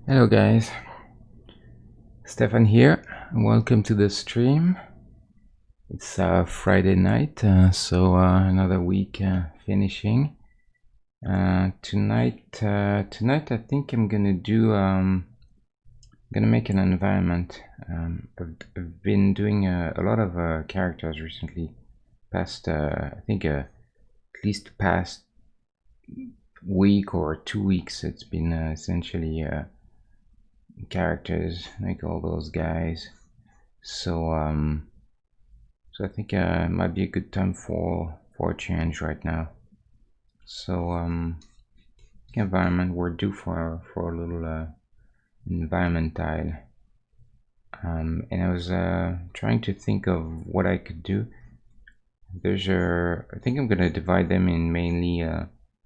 Hello guys, Stefan here. Welcome to the stream. It's Friday night, so another week finishing. Tonight I think I'm gonna make an environment. I've been doing a lot of characters recently. Past I think at least past week or 2 weeks, it's been essentially characters like all those guys. So I think it might be a good time for a change right now. So environment, we're due for a little environment tile. And I was trying to think of what I could do. I think I'm gonna divide them in mainly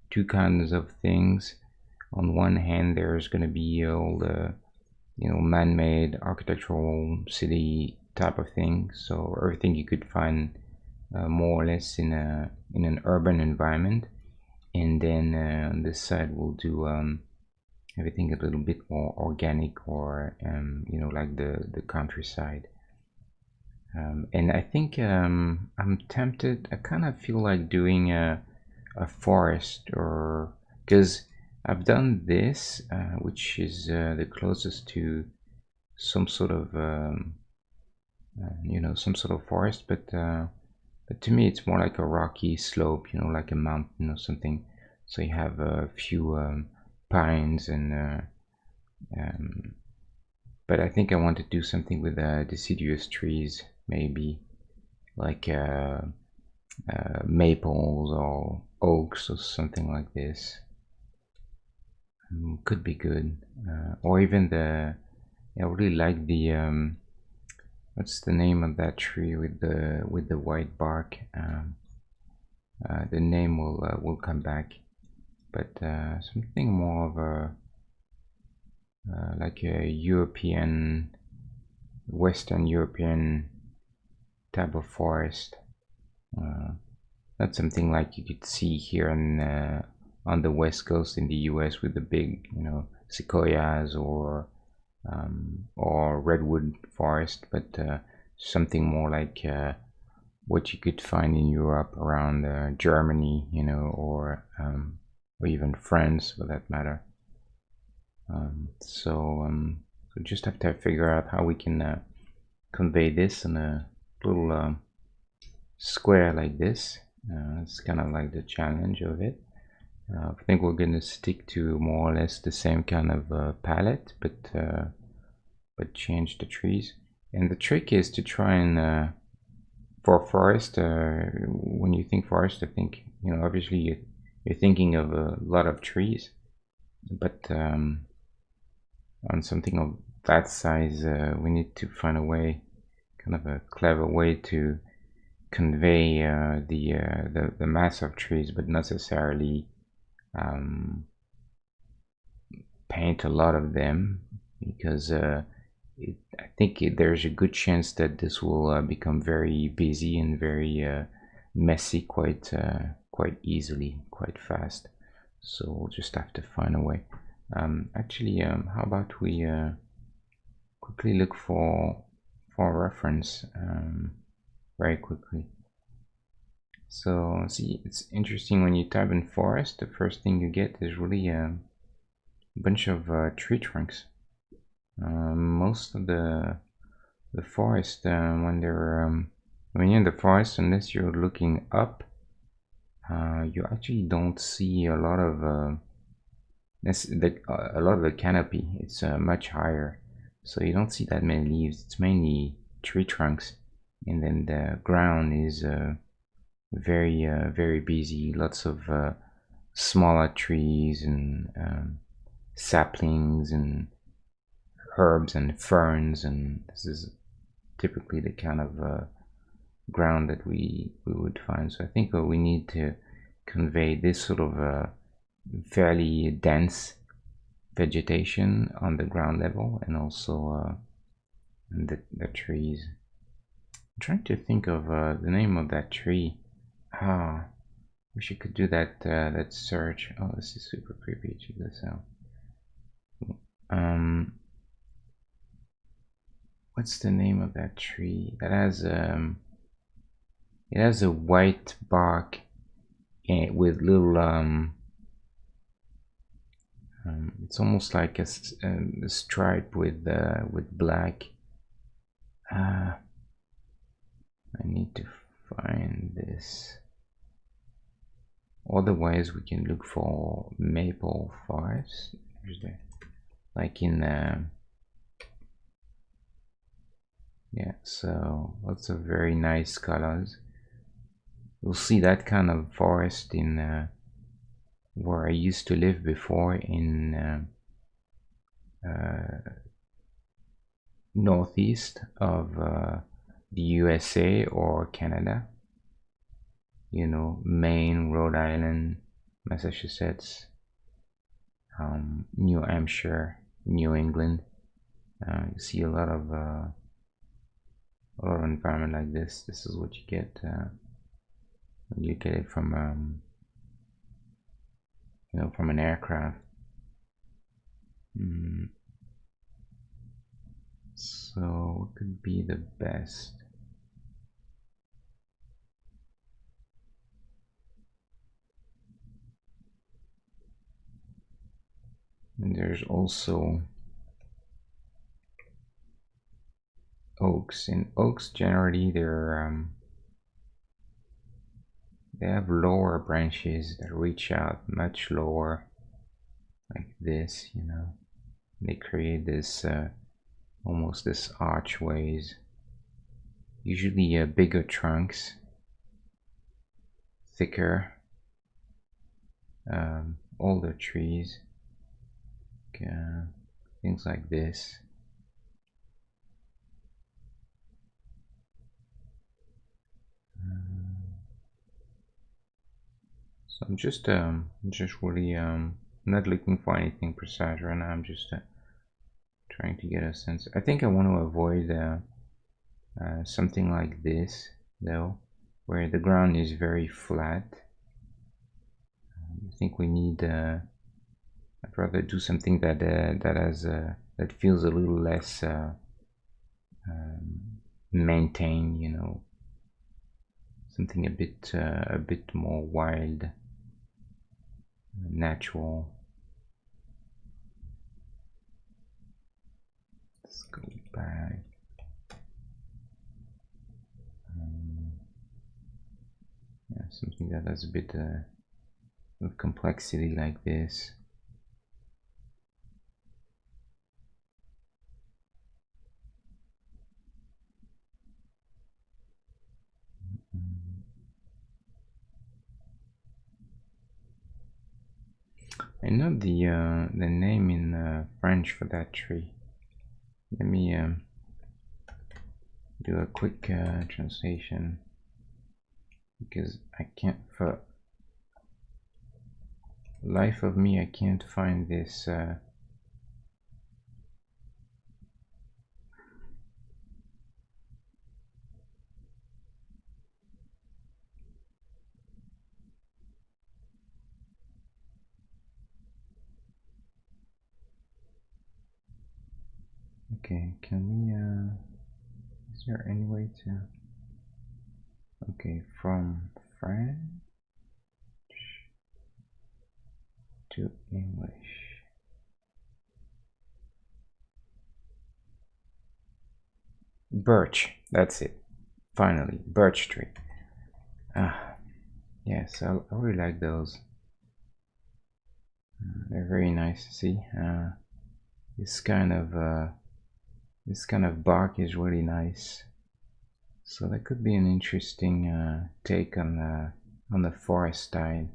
two kinds of things. On one hand, there's gonna be all the man-made architectural city type of thing. So everything you could find more or less in an urban environment. And then on this side we'll do everything a little bit more organic, or like the countryside. And I think I'm tempted. I kind of feel like doing a forest, or because I've done this, which is the closest to some sort of some sort of forest, but to me it's more like a rocky slope, like a mountain or something. So you have a few pines and but I think I want to do something with deciduous trees, maybe like maples or oaks or something like this. Could be good. Or even I really like the what's the name of that tree with the white bark? The name will come back, but something more of a like a European, Western European type of forest. Not something like you could see here on the West Coast in the U.S. with the big, sequoias or redwood forest, but something more like what you could find in Europe around Germany, or even France for that matter. So just have to figure out how we can convey this in a little square like this. It's kind of like the challenge of it. I think we're going to stick to more or less the same kind of palette, but change the trees. And the trick is to try and for forest, when you think forest, I think obviously you're thinking of a lot of trees, but on something of that size, we need to find a way, kind of a clever way to convey the mass of trees, but not necessarily paint a lot of them, because I think there's a good chance that this will become very busy and very messy quite easily, quite fast. So we'll just have to find a way. Actually, how about we quickly look for a reference very quickly. So see, it's interesting when you type in forest, the first thing you get is really a bunch of tree trunks. Most of the forest, when you're in the forest, unless you're looking up, you actually don't see a lot of the canopy. It's much higher, so you don't see that many leaves. It's mainly tree trunks, and then the ground is very busy. Lots of smaller trees and saplings and herbs and ferns, and this is typically the kind of ground that we would find. So I think we need to convey this sort of fairly dense vegetation on the ground level, and also the trees. I'm trying to think of the name of that tree. Wish you could do that search. Oh, this is super creepy. Check this out. what's the name of that tree that has it has a white bark with little it's almost like a stripe with black. I need to find this. Otherwise, we can look for maple forest. Like in yeah, so lots of very nice colors. You'll see that kind of forest in where I used to live before in northeast of the USA or Canada. You know, Maine, Rhode Island, Massachusetts, New Hampshire, New England. You see a lot of environment like this. This is what you get when you get it from you know, from an aircraft. So what could be the best? And there's also oaks. In oaks, generally, they have lower branches that reach out much lower, like this. You know, they create this almost this archways. Usually, bigger trunks, thicker, older trees, things like this. So I'm just really not looking for anything precise right now. I'm just trying to get a sense. I think I want to avoid something like this though, where the ground is very flat. I think we need. I'd rather do something that has that feels a little less maintained. You know, something a bit more wild, natural. Let's go back. Yeah, something that has a bit of complexity like this. I know the name in French for that tree. Let me do a quick translation because I can't, for life of me, I can't find this. Okay, can we? Is there any way to? Okay, from French to English. Birch, that's it. Finally, birch tree. Ah, yes, I really like those. They're very nice to see. This kind of bark is really nice. So that could be an interesting take on the forest style.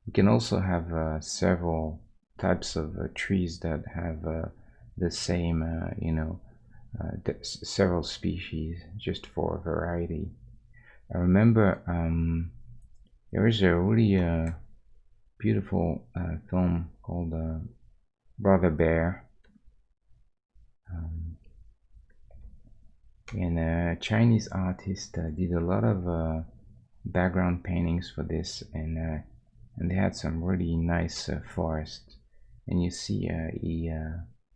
We can also have several types of trees that have the same, you know, several species just for variety. I remember there is a really beautiful film called Brother Bear. And a Chinese artist did a lot of background paintings for this, and they had some really nice forests. And you see,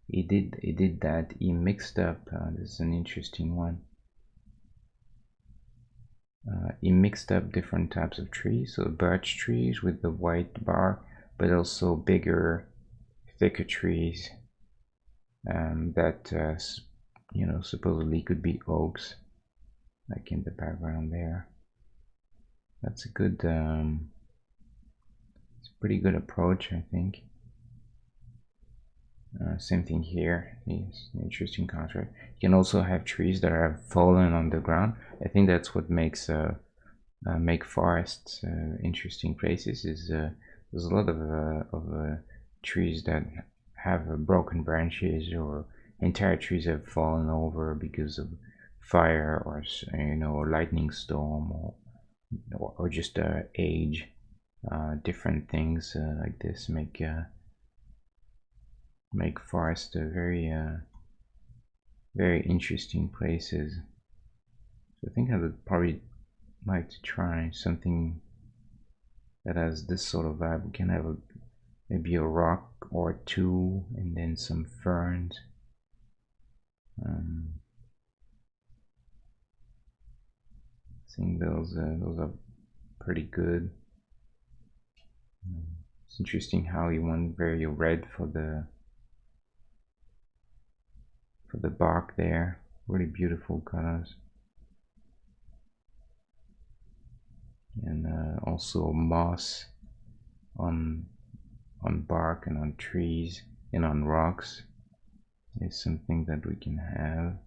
he did that. He mixed up. This is an interesting one. He mixed up different types of trees, so birch trees with the white bark, but also bigger, thicker trees that supposedly could be oaks, like in the background there. That's a good, it's a pretty good approach, I think. Same thing here. It's an interesting contrast. You can also have trees that have fallen on the ground. I think that's what makes make forests interesting places. Is there's a lot of trees that have broken branches, or entire trees have fallen over because of fire, or lightning storm, or just age. Different things like this make forests very interesting places. So I think I would probably like to try something that has this sort of vibe. We can have maybe a rock or two, and then some ferns. I think those are pretty good. It's interesting how you went very red for the bark there. Really beautiful colors. And also moss on bark and on trees and on rocks is something that we can have.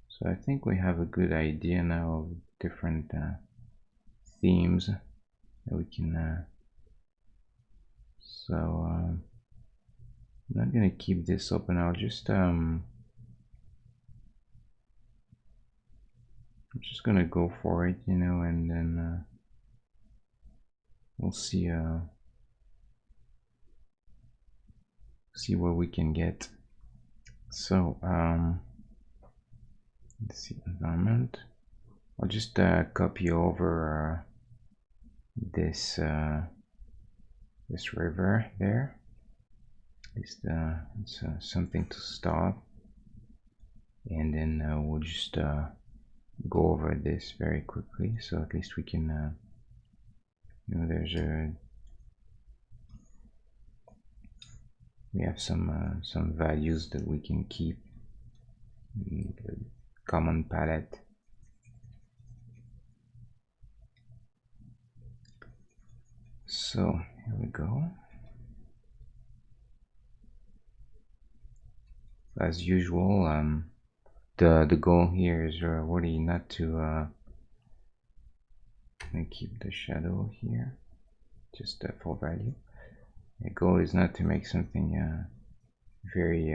So I think we have a good idea now of different themes that we can I'm not gonna keep this open. I'll just I'm just gonna go for it, and then we'll see what we can get. So let's see, environment. I'll just copy over this this river there. It's something to start, and then we'll just go over this very quickly, so at least we can we have some values that we can keep in the common palette. So here we go. As usual, the goal here is really not to keep the shadow here, just for value. The goal is not to make something very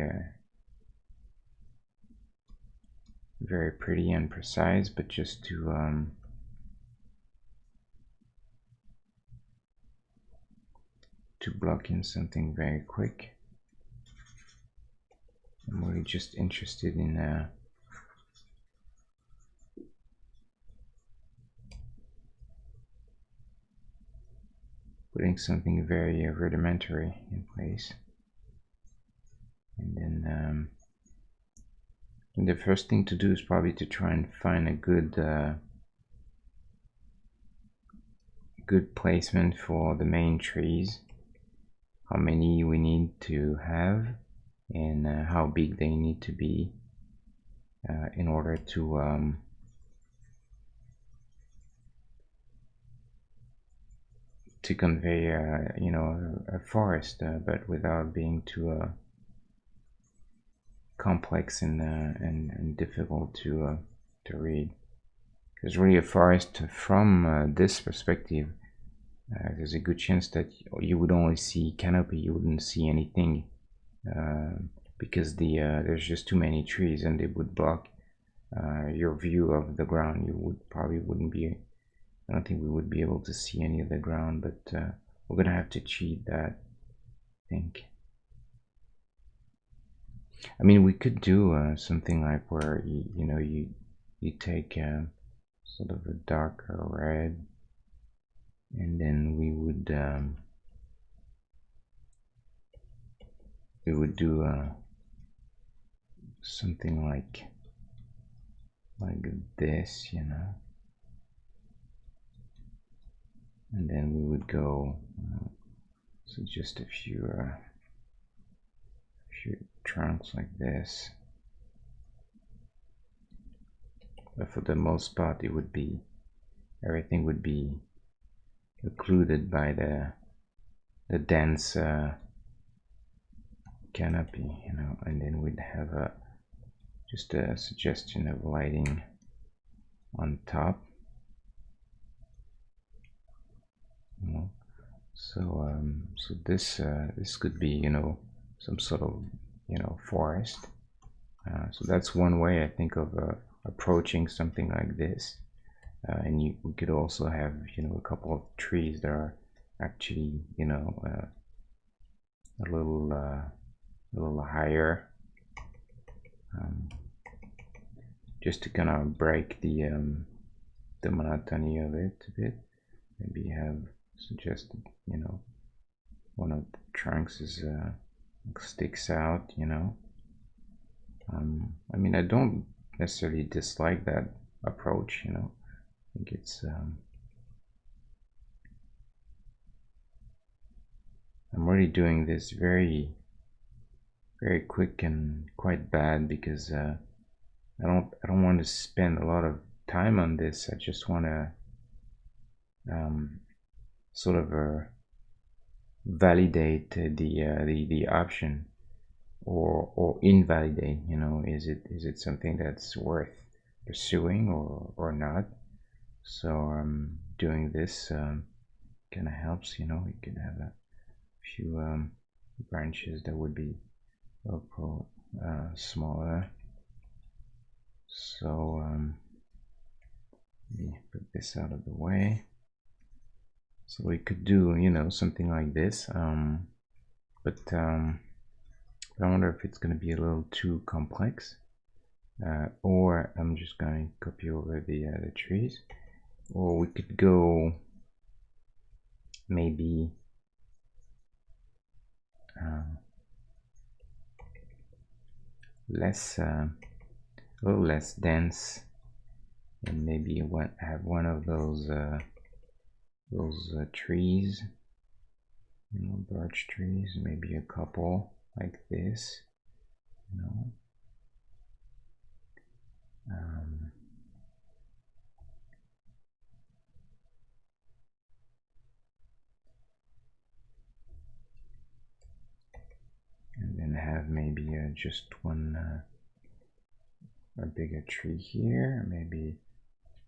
very pretty and precise, but just to block in something very quick. I'm really just interested in putting something very rudimentary in place. And then the first thing to do is probably to try and find a good placement for the main trees, how many we need to have, and how big they need to be in order to convey a forest, but without being too complex and difficult to read. Because really, a forest from this perspective, there's a good chance that you would only see canopy. You wouldn't see anything because there's just too many trees, and they would block your view of the ground. You probably wouldn't be. I don't think we would be able to see any of the ground, but we're gonna have to cheat that, I think. I mean, we could do something like where you take sort of a darker red, and then we would we would do something like this, you know, and then we would go so just a few trunks like this, but for the most part it would be, everything would be occluded by the dense canopy, you know, and then we'd have just a suggestion of lighting on top, you know. So this could be, you know, some sort of, you know, forest. So that's one way I think of approaching something like this. And we could also have, you know, a couple of trees that are actually, you know, a little higher, just to kind of break the monotony of it a bit. Maybe have suggested, you know, one of the trunks is sticks out, you know. I mean, I don't necessarily dislike that approach, you know. I think it's I'm already doing this very quick and quite bad because I don't want to spend a lot of time on this. I just want to sort of validate the option, or invalidate, you know, is it something that's worth pursuing or not. So doing this kind of helps, you know. You can have a few branches that would be smaller. So let me put this out of the way. So we could do, you know, something like this, but I wonder if it's going to be a little too complex, or I'm just going to copy over the trees, or we could go maybe less, a little less dense, and maybe have one of those trees, you know, birch trees, maybe a couple like this, you know. And then have maybe just one a bigger tree here. Maybe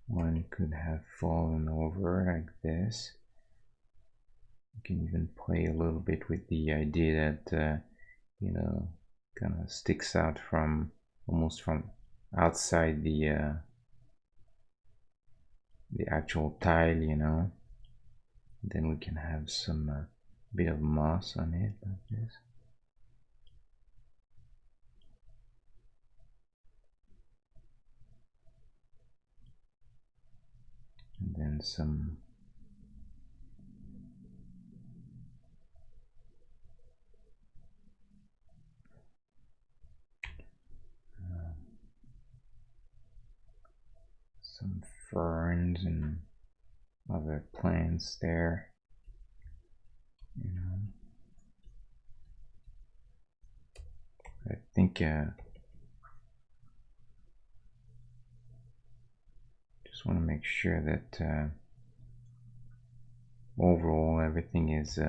one could have fallen over like this. You can even play a little bit with the idea that you know, kind of sticks out from almost from outside the actual tile, you know. Then we can have some bit of moss on it like this. And then some ferns and other plants there, you know. I think just want to make sure that overall everything is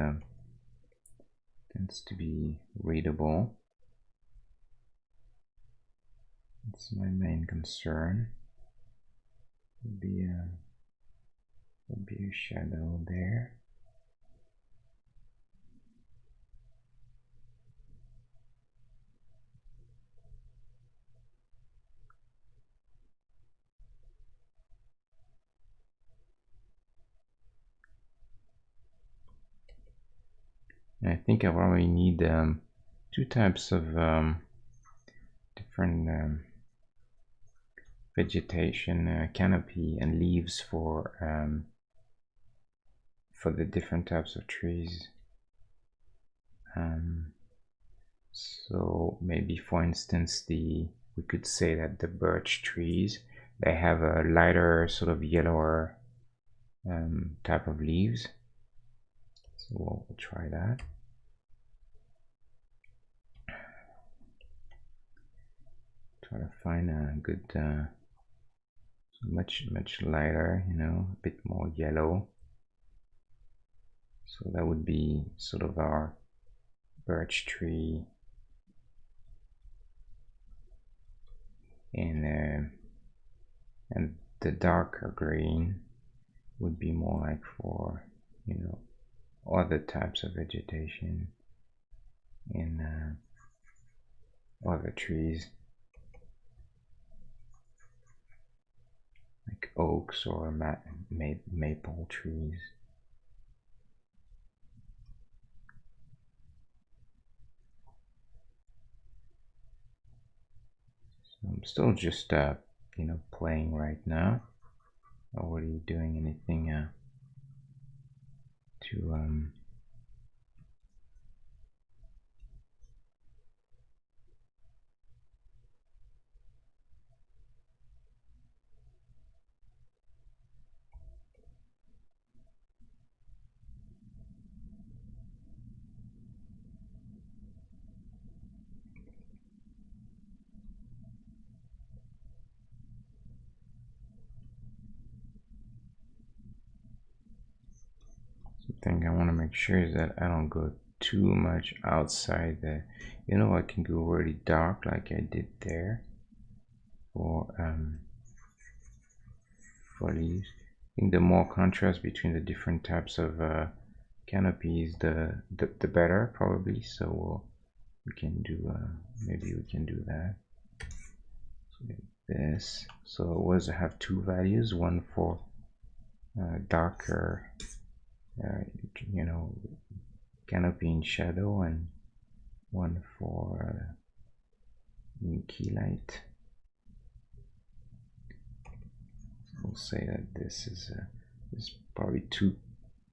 tends to be readable. That's my main concern. Would be a shadow there. And I think I probably need two types of different vegetation, canopy and leaves for the different types of trees. So maybe, for instance, we could say that the birch trees, they have a lighter sort of yellower type of leaves. So we'll try that. Try to find a good, much lighter, you know, a bit more yellow. So that would be sort of our birch tree, and the darker green would be more like for, you know, other types of vegetation in other trees like oaks or maple trees. So I'm still just you know, playing right now. Or are you doing anything to something I want to make sure is that I don't go too much outside the, you know, I can go really dark like I did there for leaves. I think the more contrast between the different types of canopies, the better probably. So we can do maybe we can do that. So this. So it was, I have two values, one for darker, you know, canopy in shadow, and one for key light. We'll say that this is probably too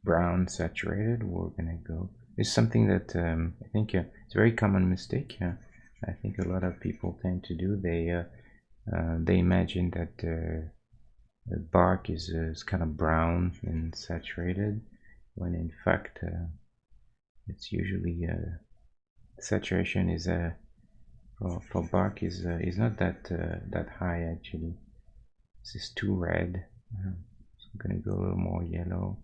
brown saturated. We're gonna go. It's something that I think it's a very common mistake. I think a lot of people tend to do. They imagine that the bark is kind of brown and saturated, when in fact it's usually saturation is for bark is not that high actually. This is too red. So I'm gonna go a little more yellow.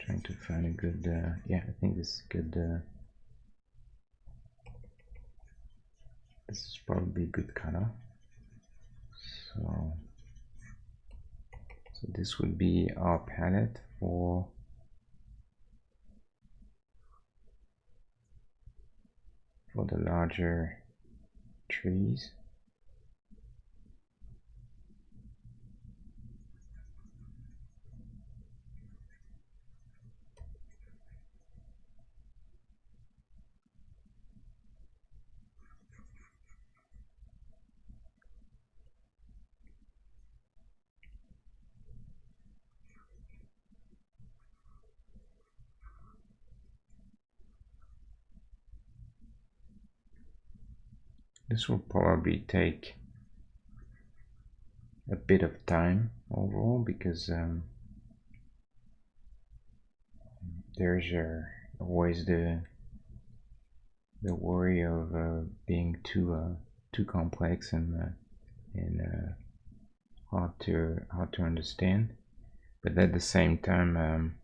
Trying to find a good, yeah, I think this is good. This is probably a good color. So this would be our palette for the larger trees. This will probably take a bit of time overall, because there's always the worry of being too complex and hard to understand. But at the same time,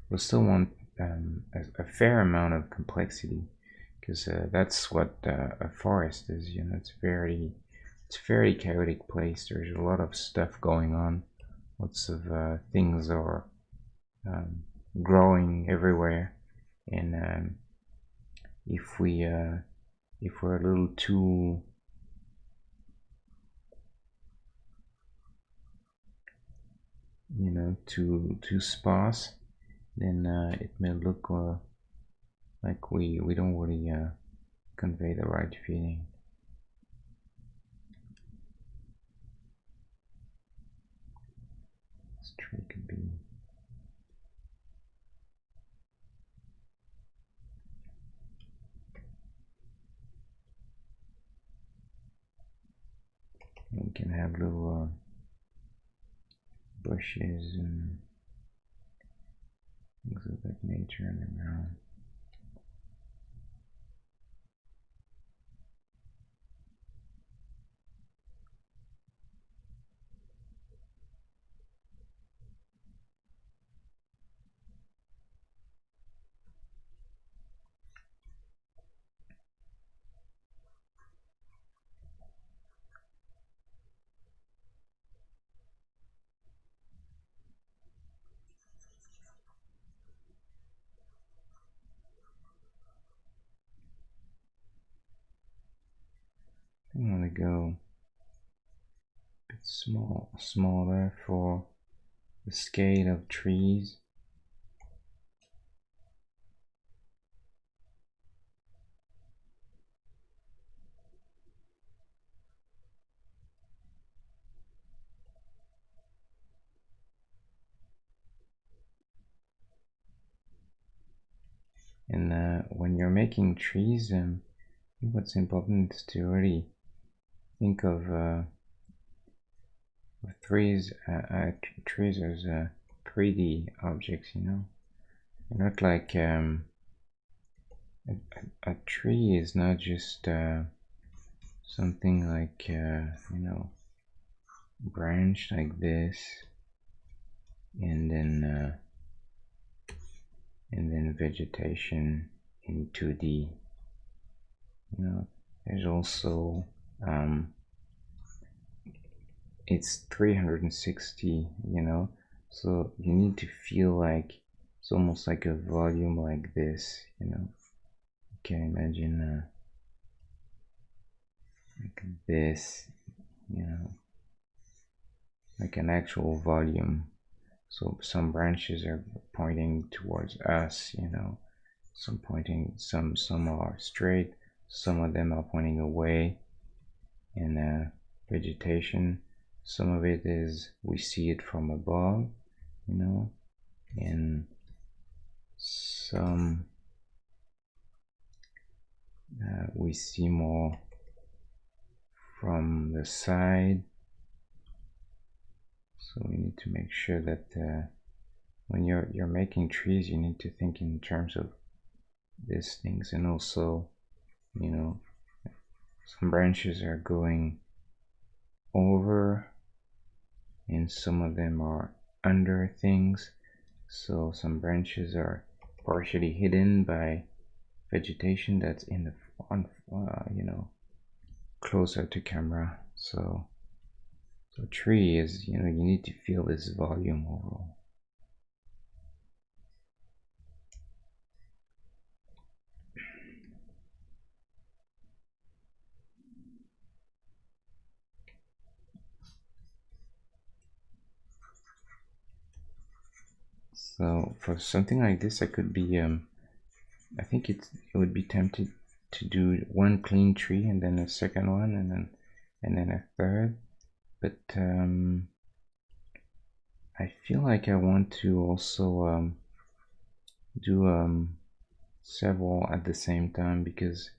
we'll still want a fair amount of complexity, because that's what a forest is. You know, it's a very chaotic place. There's a lot of stuff going on. Lots of things are growing everywhere, and if we're a little too too sparse, then it may look like we don't really convey the right feeling. This tree could be We can have little bushes and things of that nature in the ground. I want to go a bit smaller for the scale of trees. And when you're making trees, I think what's important is to really think of trees as 3D objects, you know. Not like a tree is not just something like you know, branch like this, and then vegetation in 2D. You know, there's also it's 360, you know, so you need to feel like it's almost like a volume like this, you know. You can imagine like this, you know, like an actual volume. So some branches are pointing towards us, you know, some are straight, some of them are pointing away. And vegetation, some of it is we see it from above, you know, and some we see more from the side. So we need to make sure that when you're making trees, you need to think in terms of these things. And also, you know, some branches are going over and some of them are under things. So some branches are partially hidden by vegetation that's in the on, you know, closer to camera. So tree is, you know, you need to feel this volume overall. So for something like this, I could be I think it would be tempted to do one clean tree and then a second one and then a third, but I feel like I want to also do several at the same time because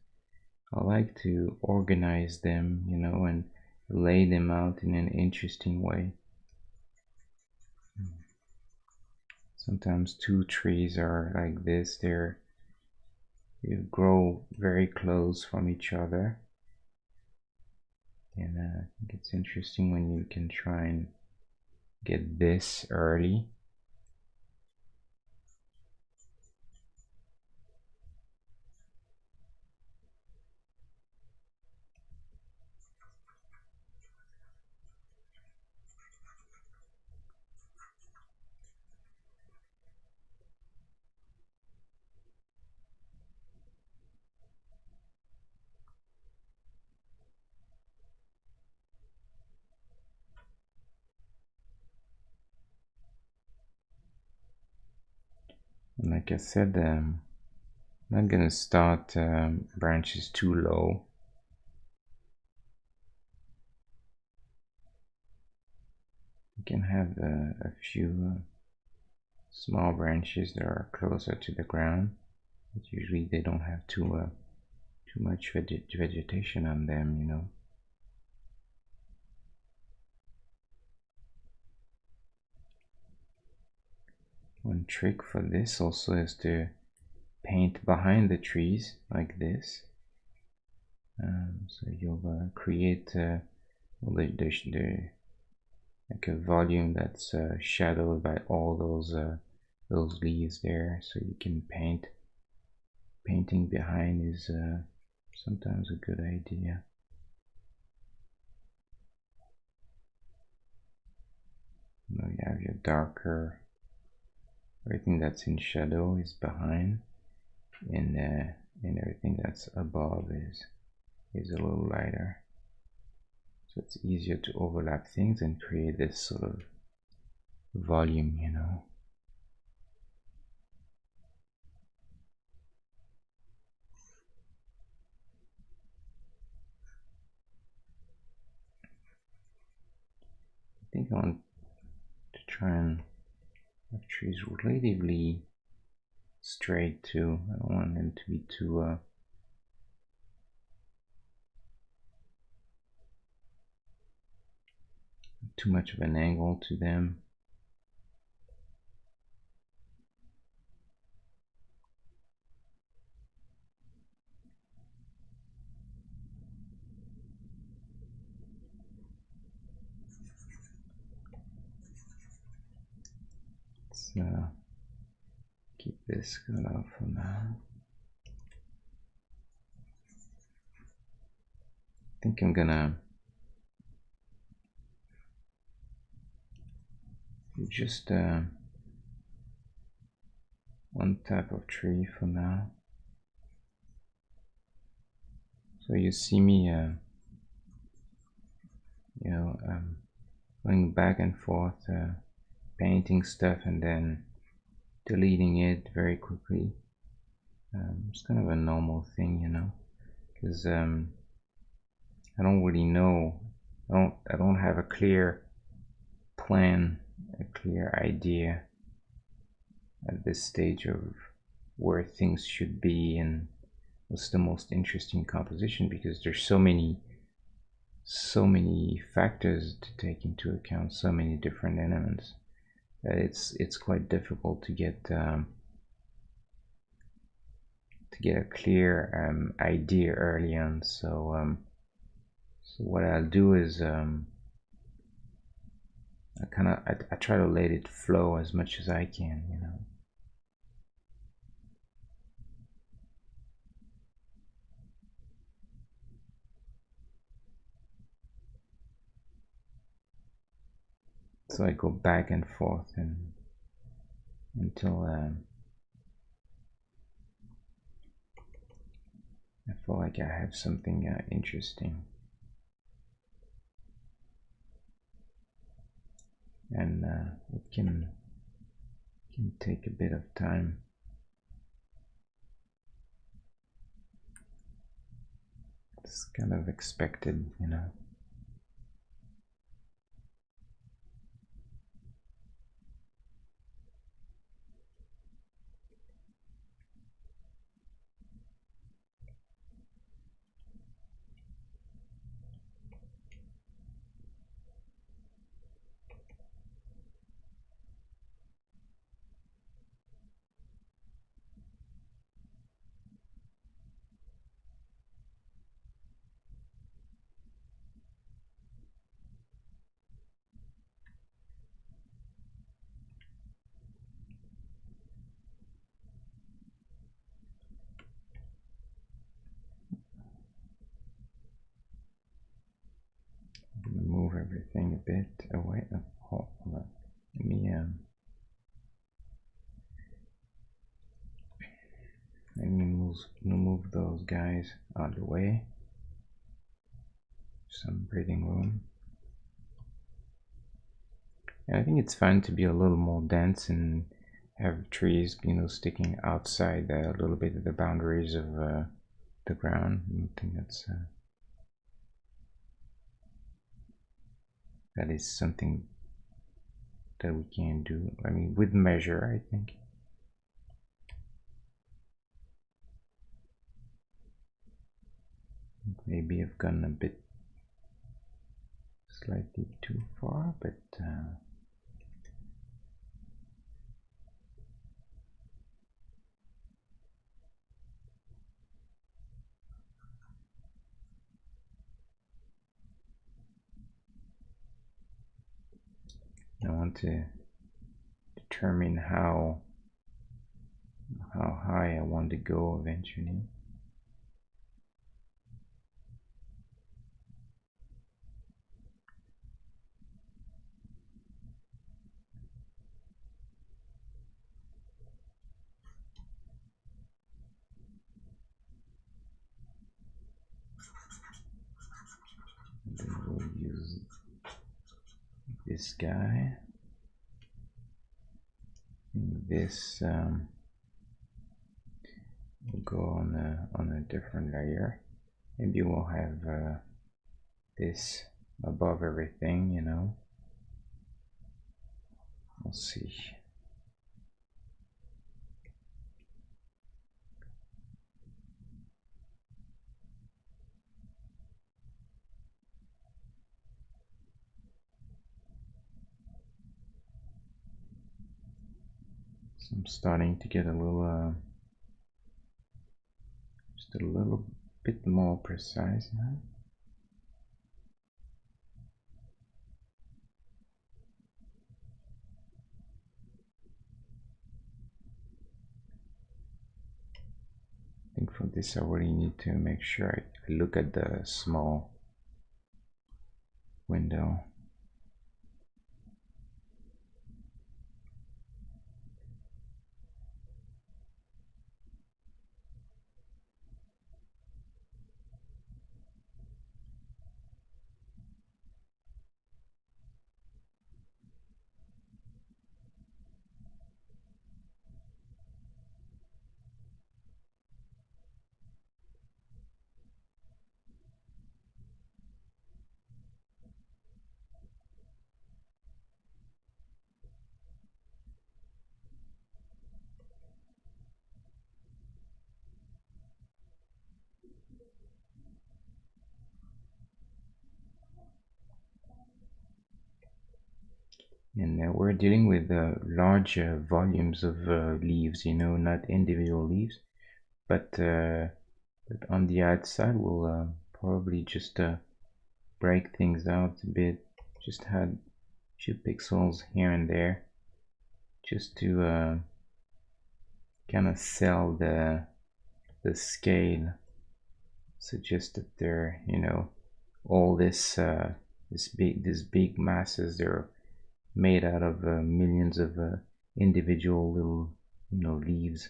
I like to organize them, you know, and lay them out in an interesting way. Sometimes two trees are like this, they grow very close from each other, and I think it's interesting when you can try and get this early. And like I said, I'm not gonna start branches too low. You can have a few small branches that are closer to the ground, but usually they don't have too much vegetation on them, you know. One trick for this also is to paint behind the trees like this. So you'll create like a volume that's shadowed by all those leaves there, so you can paint. Painting behind is sometimes a good idea. Now you have your darker, everything that's in shadow is behind, and everything that's above is a little lighter. So it's easier to overlap things and create this sort of volume, you know. I think I want to try and have trees relatively straight too. I don't want them to be too much of an angle to them. Let's keep this cut off for now. I think I'm gonna do just one type of tree for now. So you see me, going back and forth, painting stuff and then deleting it very quickly. It's kind of a normal thing, you know, because I don't really know. I don't have a clear plan, a clear idea at this stage of where things should be and what's the most interesting composition, because there's so many factors to take into account, so many different elements, that it's quite difficult to get a clear idea early on. So what I'll do is I try to let it flow as much as I can, you know. So I go back and forth and until I feel like I have something interesting, and it can take a bit of time. It's kind of expected, you know. Move everything a bit away. Hold on. Let me move those guys out of the way. Some breathing room. And I think it's fun to be a little more dense and have trees, you know, sticking outside a little bit of the boundaries of the ground. I think that is something that we can do. I mean, with measure, I think. Maybe I've gone a bit slightly too far, but I want to determine how high I want to go eventually. And then we'll use this guy. And this will go on a different layer. Maybe we'll have this above everything, you know. We'll see. So I'm starting to get a little, just a little bit more precise now. I think for this I really need to make sure I look at the small window. And we're dealing with large volumes of leaves, you know, not individual leaves, but on the outside we'll probably just break things out a bit, just add a few pixels here and there, just to kind of sell the scale, suggest that they're, you know, all this these big masses, they're made out of millions of individual little, you know, leaves.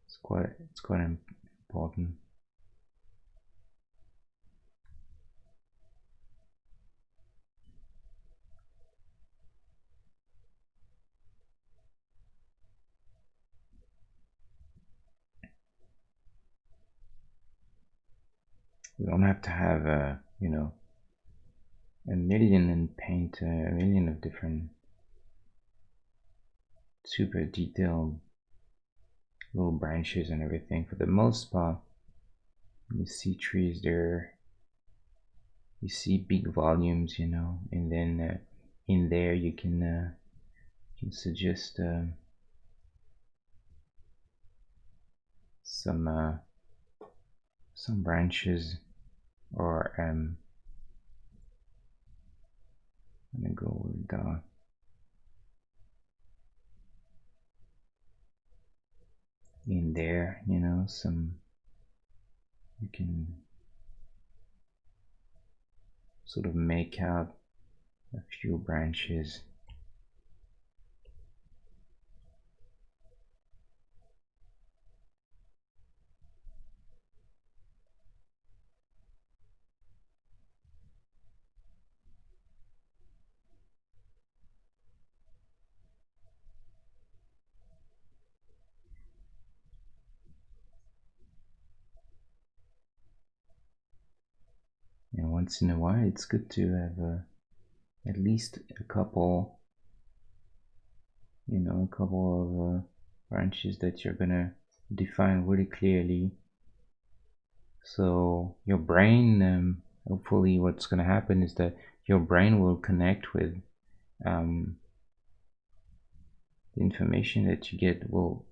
It's quite important. We don't have to have you know, a million and paint a million of different super detailed little branches and everything. For the most part, you see trees there, you see big volumes, you know, and then in there you can suggest some branches, or I'm gonna go with in there, you know, some, you can sort of make out a few branches. And once in a while it's good to have at least a couple, you know, a couple of branches that you're gonna define really clearly. So your brain, hopefully what's gonna happen is that your brain will connect with the information that you get, will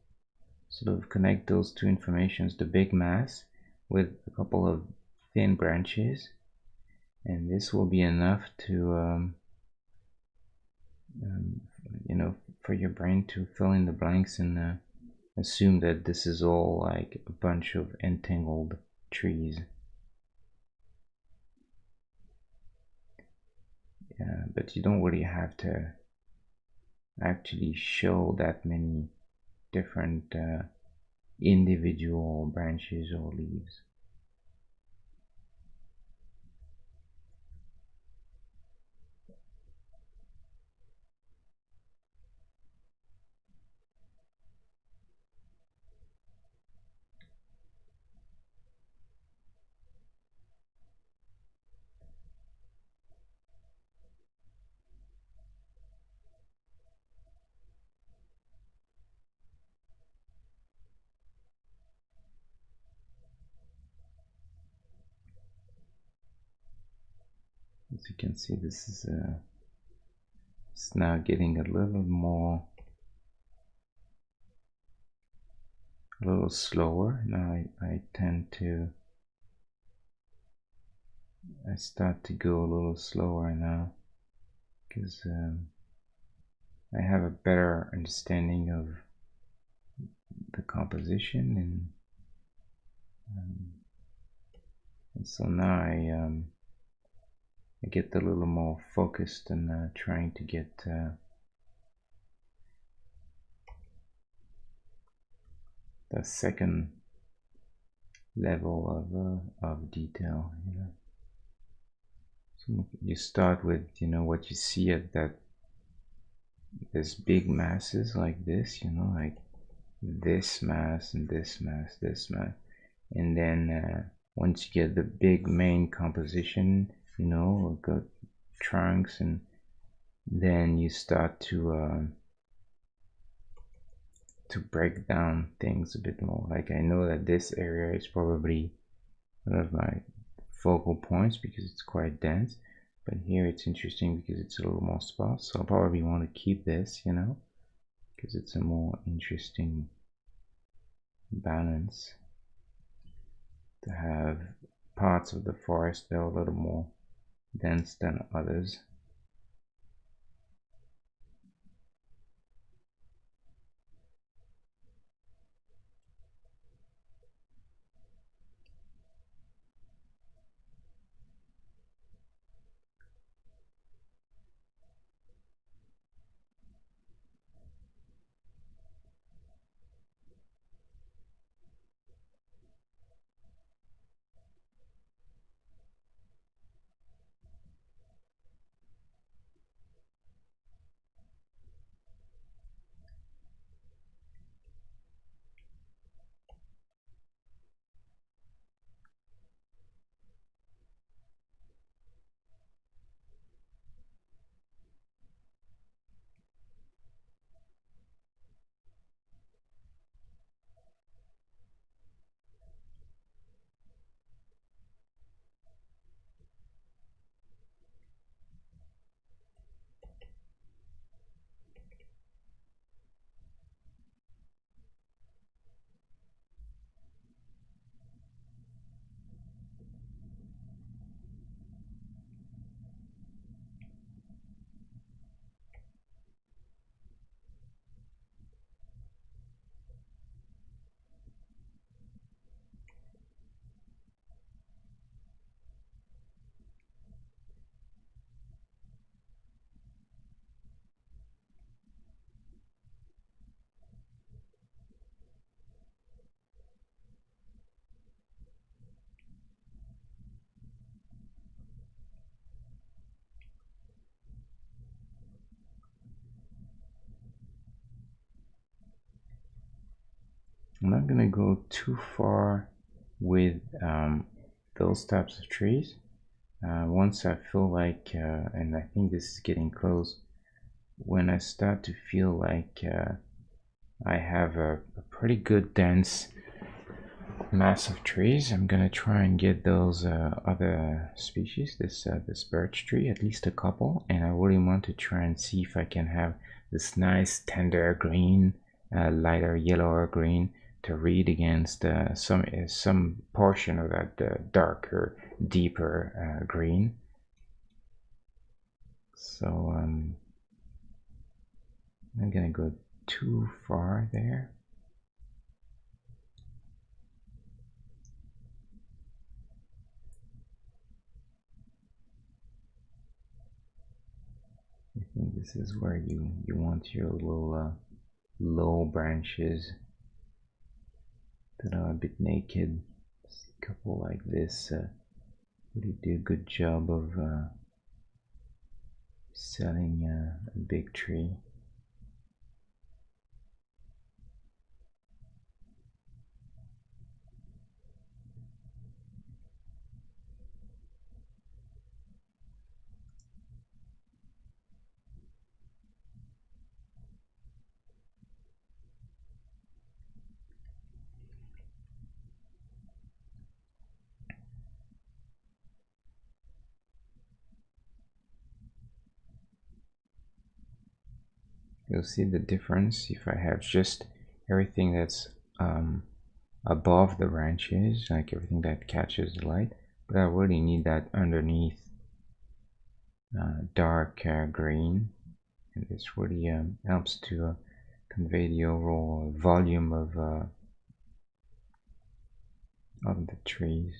sort of connect those two informations, the big mass with a couple of thin branches, and this will be enough to um, you know, for your brain to fill in the blanks and assume that this is all like a bunch of entangled trees. But you don't really have to actually show that many different individual branches or leaves. As you can see, this is it's now getting a little slower. Now I tend to, I start to go a little slower now because I have a better understanding of the composition, and so now I get a little more focused and trying to get the second level of detail. So you start with what you see at that there's big masses like this, like this mass and this mass, this mass, and then once you get the big main composition, got trunks, and then you start to break down things a bit more. Like I know that this area is probably one of my focal points because it's quite dense, but here it's interesting because it's a little more sparse, so I'll probably want to keep this, because it's a more interesting balance to have parts of the forest that are a little more dense than others. I'm not gonna go too far with those types of trees. Once I feel like, and I think this is getting close, when I start to feel like I have a pretty good dense mass of trees, I'm gonna try and get those other species, this birch tree, at least a couple, and I really want to try and see if I can have this nice tender green, lighter yellow or green to read against some portion of that darker, deeper green. So I'm not gonna go too far there. I think this is where you want your little low branches that are a bit naked. A couple like this really do a good job of selling a big tree. You'll see the difference if I have just everything that's above the branches, like everything that catches the light, but I really need that underneath dark green, and this really helps to convey the overall volume of the trees.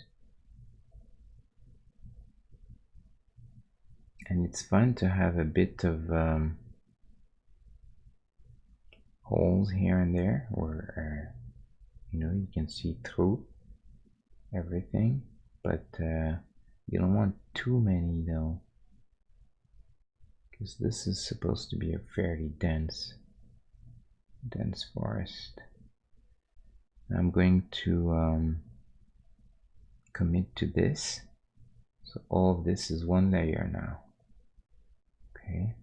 And it's fun to have a bit of holes here and there where you can see through everything, but you don't want too many though, because this is supposed to be a fairly dense forest. I'm going to commit to this, so all of this is one layer now. Okay,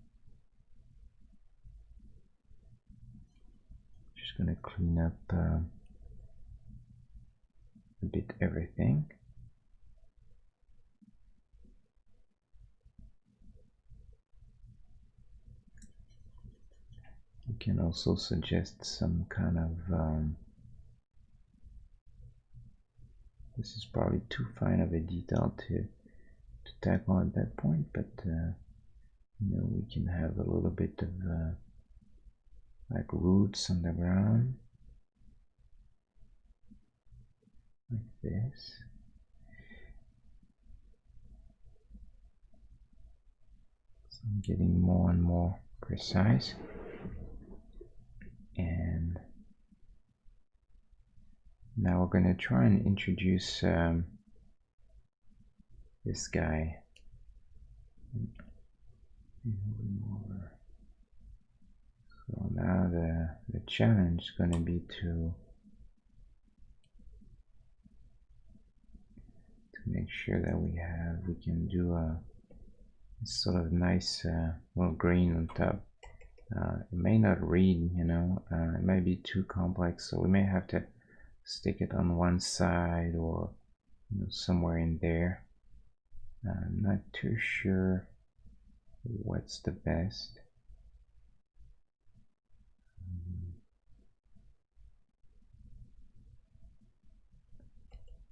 just gonna clean up a bit everything. You can also suggest some kind of this is probably too fine of a detail to tackle at that point, but we can have a little bit of like roots on the ground like this. So I'm getting more and more precise, and now we're going to try and introduce this guy. So now the challenge is going to be to make sure that we can do a sort of nice little green on top. It may not read, it may be too complex, so we may have to stick it on one side or somewhere in there. I'm not too sure what's the best.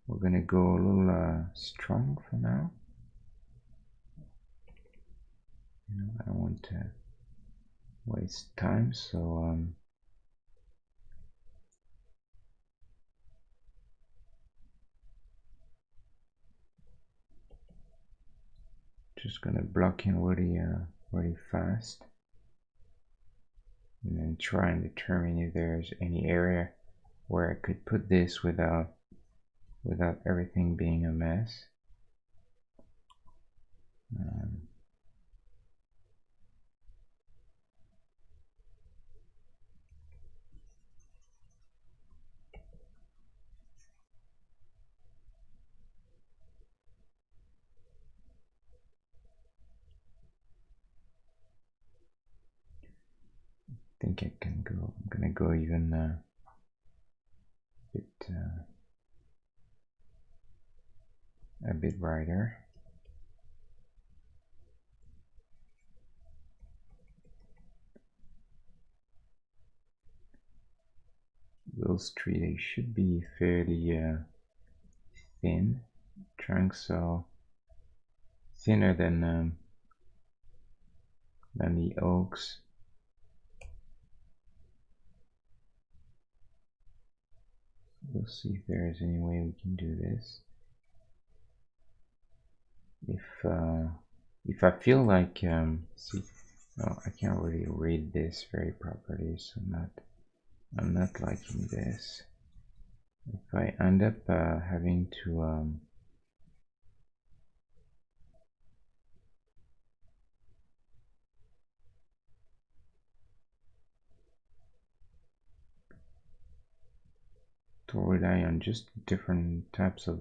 We're gonna go a little strong for now. I don't want to waste time, so just gonna block in really fast, and then try and determine if there's any area where I could put this without everything being a mess. I think I can go. I'm gonna go even a bit brighter. Those trees, they should be fairly thin trunks, so thinner than the oaks. We'll see if there is any way we can do this. If I feel like see, no, I can't really read this very properly, so I'm not liking this. If I end up having to rely on just different types of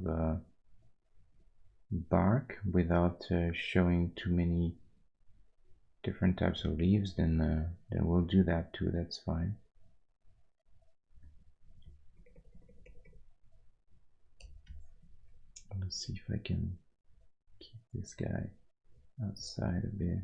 bark without showing too many different types of leaves, then we'll do that too. That's fine. Let's see if I can keep this guy outside a bit.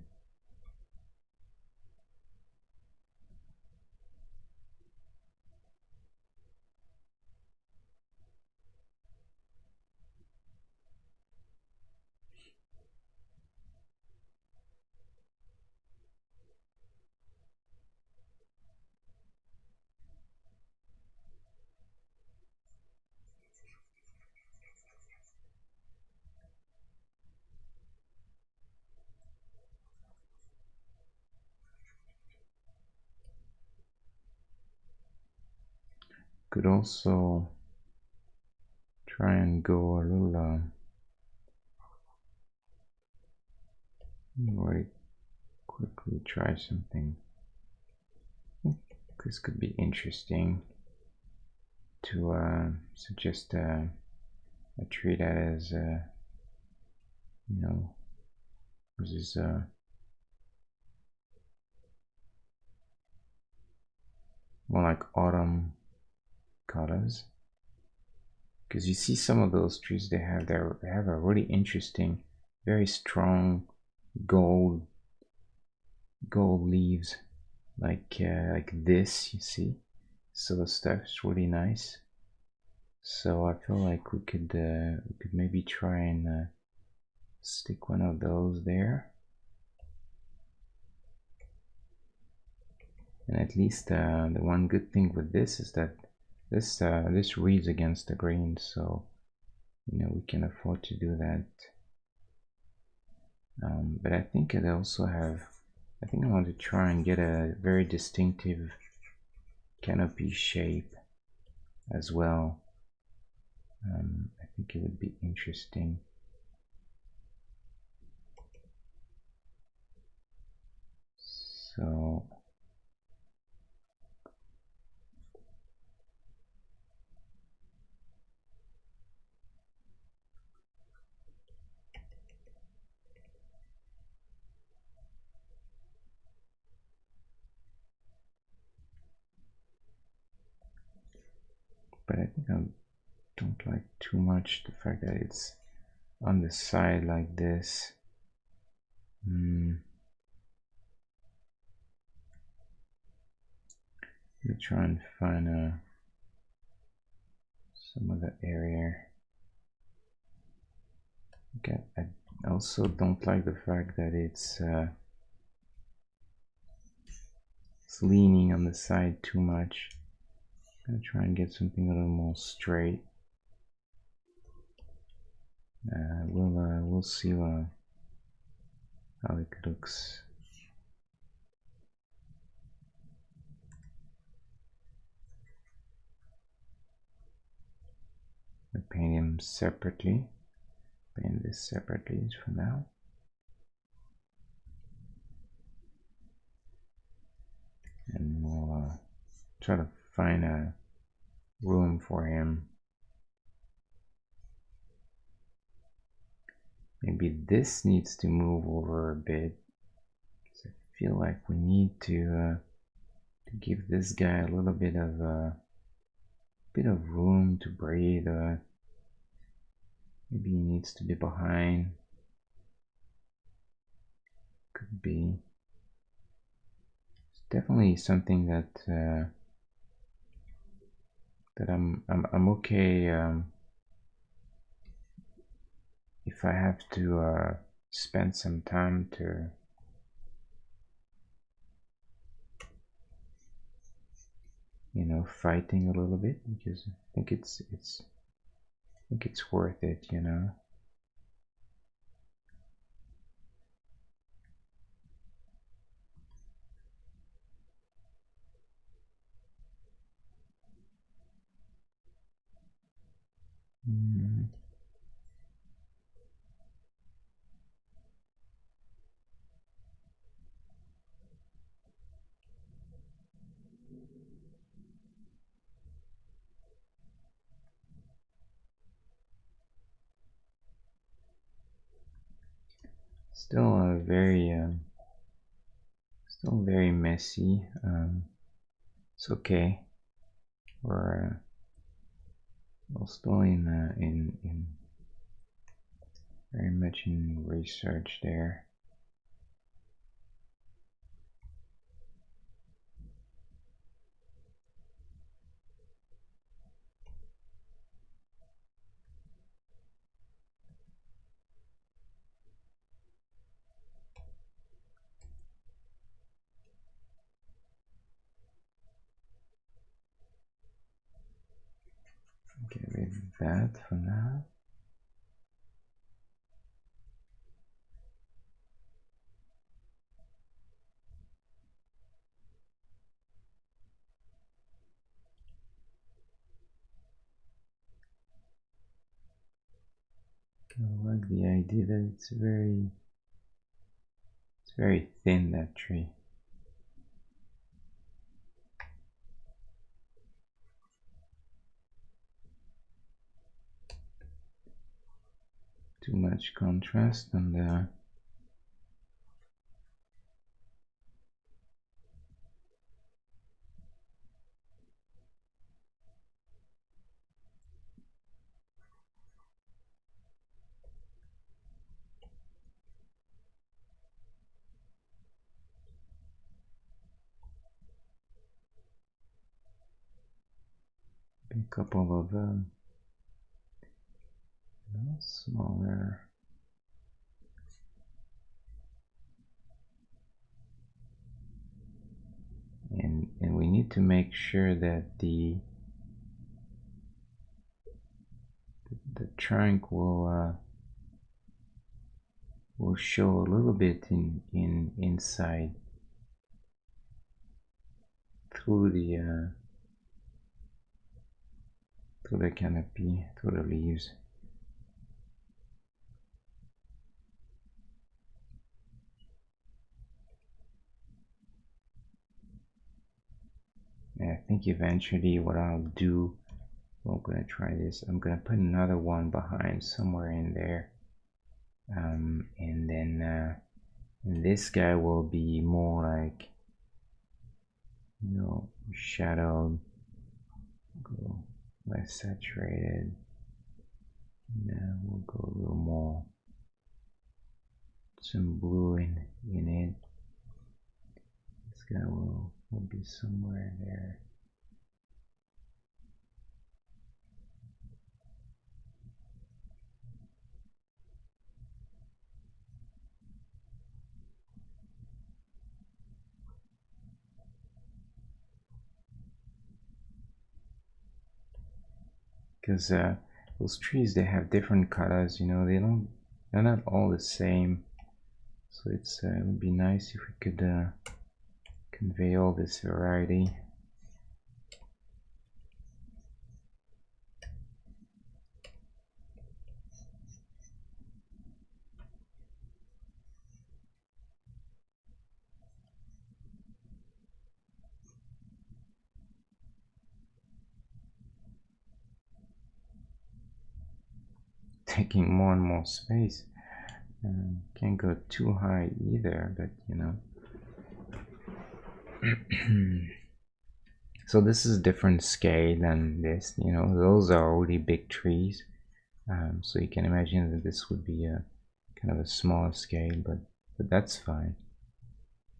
Could also try and go a little very quickly try something. This could be interesting to suggest a tree that is you know, this is more like autumn colors, because you see some of those trees, they have a really interesting, very strong gold leaves, like this, you see. So the stuff's really nice. So I feel like we could maybe try and stick one of those there, and at least the one good thing with this is that this reads against the grain, so you know we can afford to do that. But I think I also have, I think I want to try and get a very distinctive canopy shape as well. I think it would be interesting. So but I think I don't like too much the fact that it's on the side like this. Let me try and find some other area. Okay, I also don't like the fact that it's leaning on the side too much. I'm gonna try and get something a little more straight. We'll see how it looks. I paint him separately. Paint this separately for now. And we'll try to find a room for him. Maybe this needs to move over a bit. So I feel like we need to give this guy a little bit of room to breathe. Maybe he needs to be behind. Could be. It's definitely something that that I'm okay if I have to spend some time to fighting a little bit, because I think it's worth it, Mm. Still still very messy. It's okay. We're still in very much in research there. Get rid of that for now. I like the idea that it's very thin, that tree. Too much contrast on the a couple of smaller. And we need to make sure that the trunk will show a little bit in inside through the canopy, through the leaves. And I think eventually what I'll do, I'm gonna try this. I'm gonna put another one behind somewhere in there, and then this guy will be more like, shadowed, go less saturated. Now we'll go a little more, some blue in it. This guy will be somewhere there. Because those trees, they have different colors, they're not all the same. So it would be nice if we could convey all this variety. Taking more and more space. Can't go too high either, but so this is a different scale than this. Those are really big trees, so you can imagine that this would be a kind of a smaller scale, but that's fine.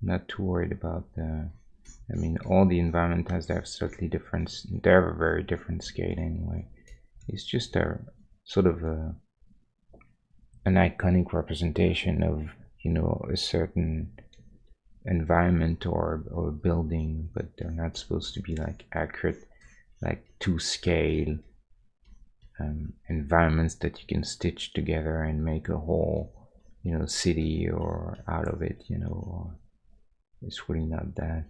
I'm not too worried about all the environment has their slightly different, they have a very different scale anyway. It's just a sort of an iconic representation of a certain environment or building, but they're not supposed to be like accurate, like to scale environments that you can stitch together and make a whole, city or out of it. It's really not that.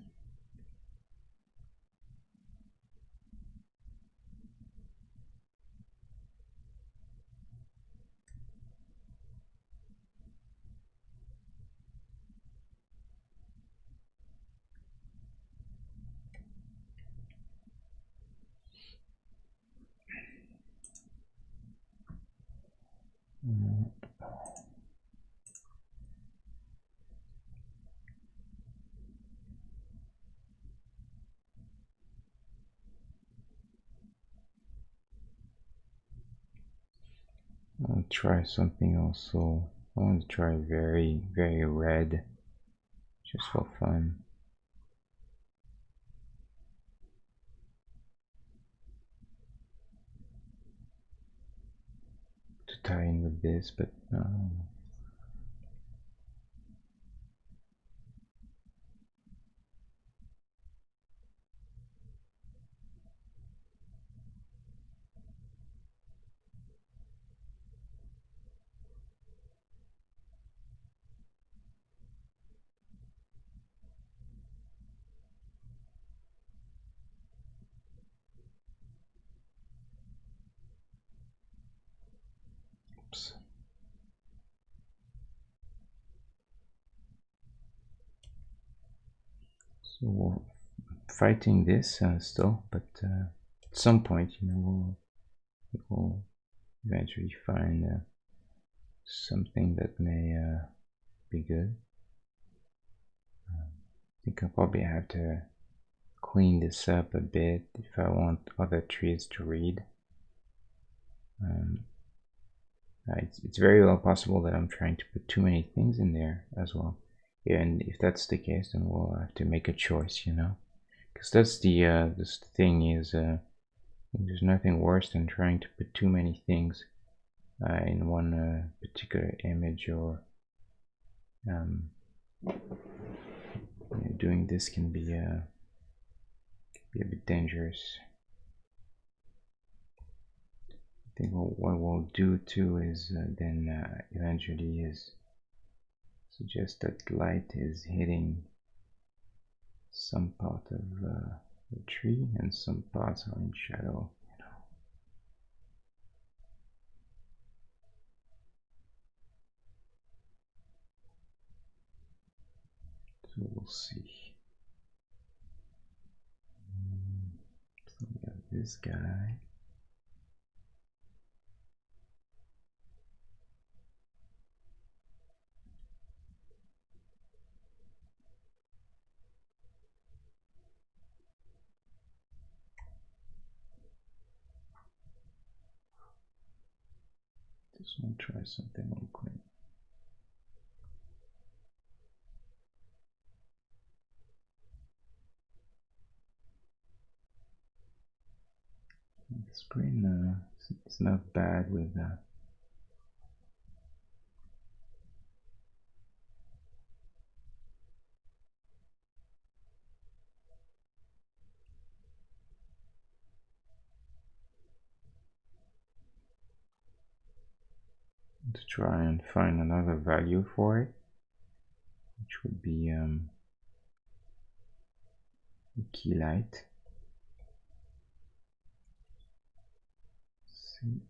I'll try something also. I want to try very, very red, just for fun. To tie in with this, but oops. So fighting this still, but at some point, we'll eventually find something that may be good. I think I'll probably have to clean this up a bit if I want other trees to read. It's very well possible that I'm trying to put too many things in there as well. And if that's the case, then we'll have to make a choice, because that's this thing is there's nothing worse than trying to put too many things in one particular image, or doing this can be a bit dangerous. I think what we'll do too is then eventually is suggest that light is hitting some part of the tree and some parts are in shadow. So we'll see. So we have this guy. Just want to try something real quick. The screen it's not bad with that. To try and find another value for it, which would be key light. See.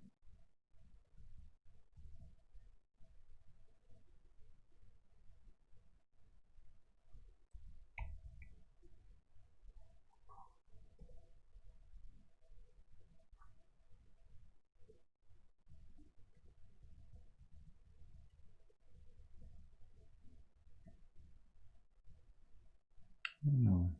No.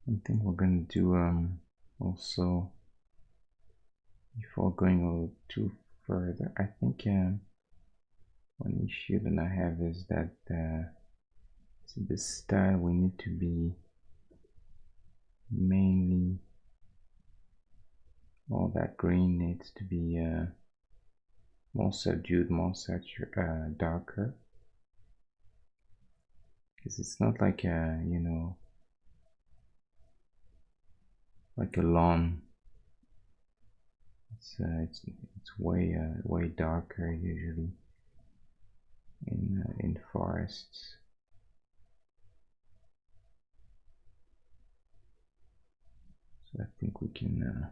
I think we're gonna do also, before going a little too further, I think one issue that I have is that this style we need to be mainly, all that green needs to be more subdued, more darker, because it's not like a, you know, like a lawn. It's way darker usually in forests. So I think we can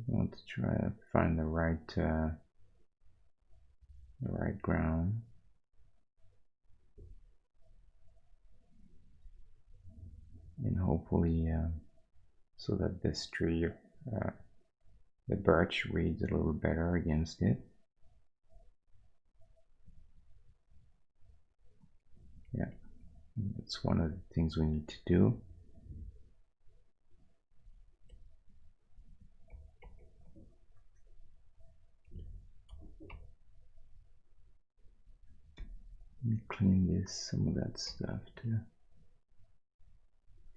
want to try to find the right ground. And hopefully so that this tree, the birch reads a little better against it. Yeah, that's one of the things we need to do. Let me clean some of that stuff too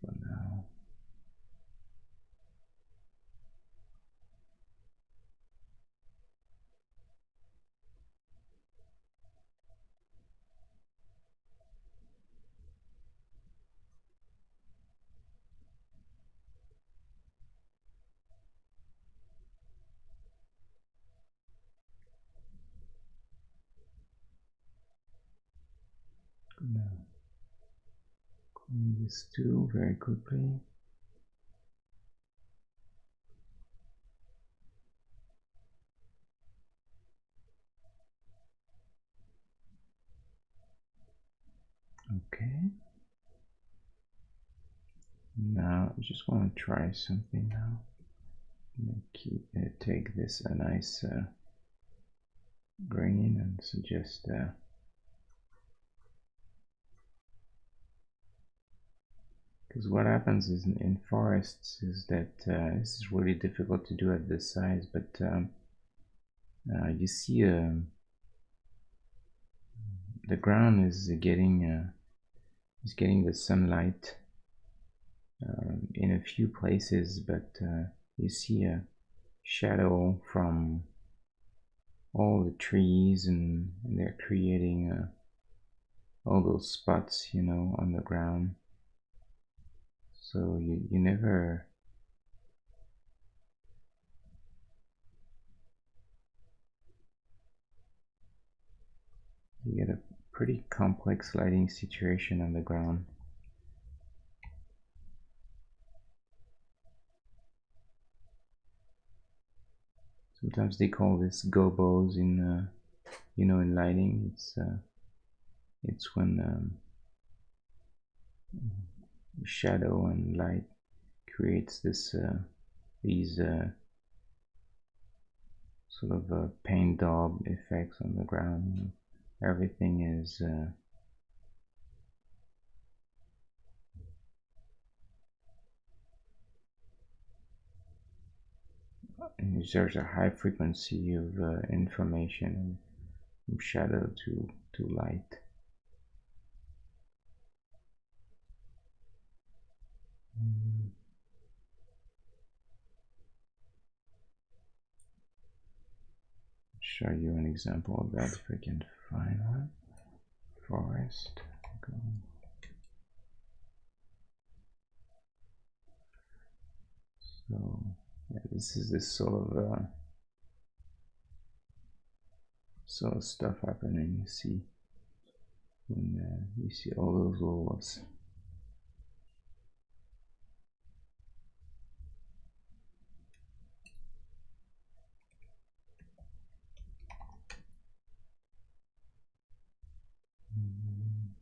for now. Gonna clean this too very quickly. Okay. Now I just want to try something now. Take this a nice green and suggest because what happens is in forests is that this is really difficult to do at this size, but you see the ground is getting the sunlight in a few places, but you see a shadow from all the trees, and they're creating all those spots, you know, on the ground. So you never, you get a pretty complex lighting situation on the ground. Sometimes they call this gobos in you know, in lighting. It's when shadow and light creates these sort of paint daub effects on the ground. Everything is and there's a high frequency of information from shadow to light. Show you an example of that if I can find one. Forest. Go. So yeah, this is this sort of stuff happening. You see when you see all those walls.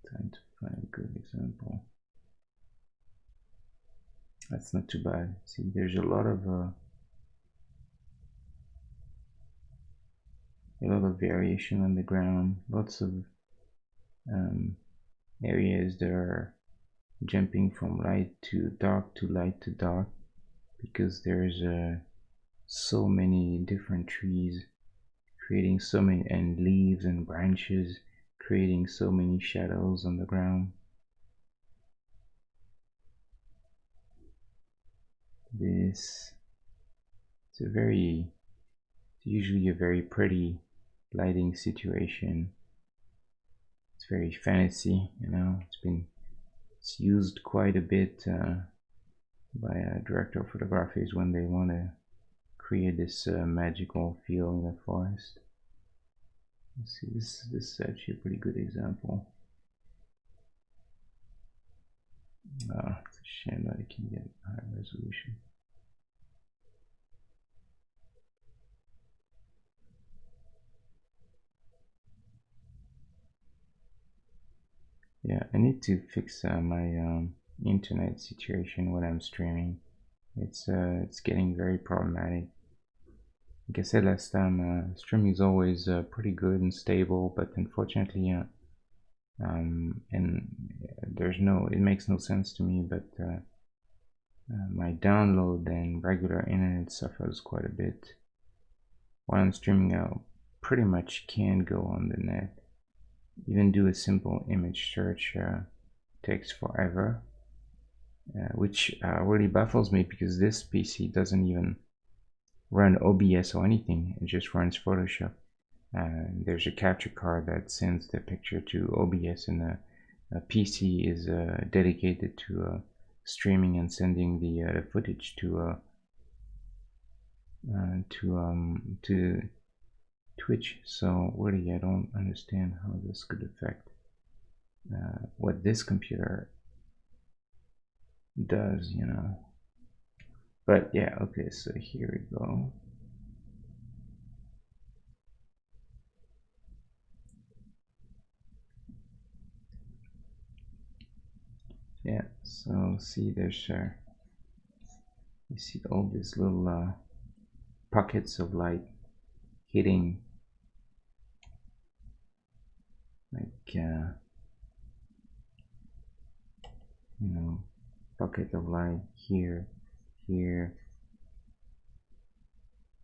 Trying to find a good example. That's not too bad. See, there's a lot of variation on the ground. Lots of areas that are jumping from light to dark to light to dark, because there's so many different trees creating so many, and leaves and branches creating so many shadows on the ground. This it's a very it's usually a very pretty lighting situation. It's very fancy, you know. It's used quite a bit by director of photographies when they want to create this magical feel in the forest. Let's see, this is actually a pretty good example. It's a shame that I can get high resolution. Yeah, I need to fix my internet situation when I'm streaming. It's getting very problematic. Like I said last time, streaming is always pretty good and stable, but unfortunately, and it makes no sense to me, but my download and regular internet suffers quite a bit. While I'm streaming, I pretty much can't go on the net. Even do a simple image search takes forever, which really baffles me because this PC doesn't even run OBS or anything. It just runs Photoshop. There's a capture card that sends the picture to OBS, and a PC is dedicated to streaming and sending the footage to Twitch. So really, I don't understand how this could affect what this computer does, you know. But yeah, okay, so here we go. Yeah, so see, there's you see all these little pockets of light hitting, like you know, pocket of light here, here,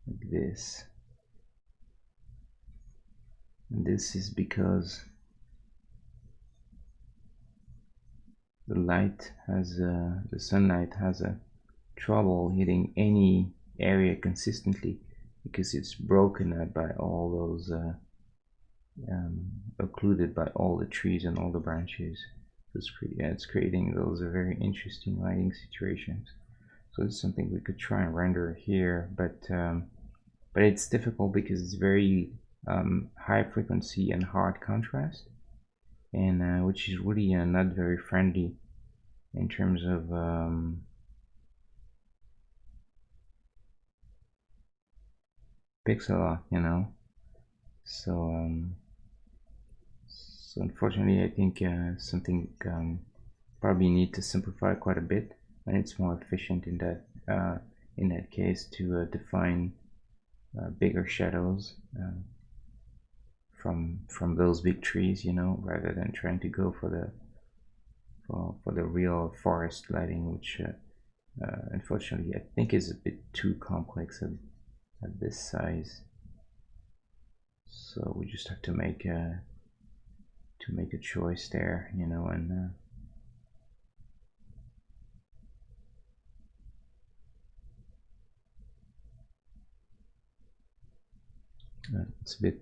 like this. And this is because the sunlight has a trouble hitting any area consistently, because it's broken up by all those occluded by all the trees and all the branches. So it's creating those very interesting lighting situations. So it's something we could try and render here, but it's difficult because it's very high frequency and hard contrast, and which is really not very friendly in terms of pixel art, you know. So unfortunately, I think something probably need to simplify quite a bit, and it's more efficient in that case to define bigger shadows from those big trees, you know, rather than trying to go for the real forest lighting, which unfortunately I think is a bit too complex at this size. So we just have to make a choice there, you know, and it's a bit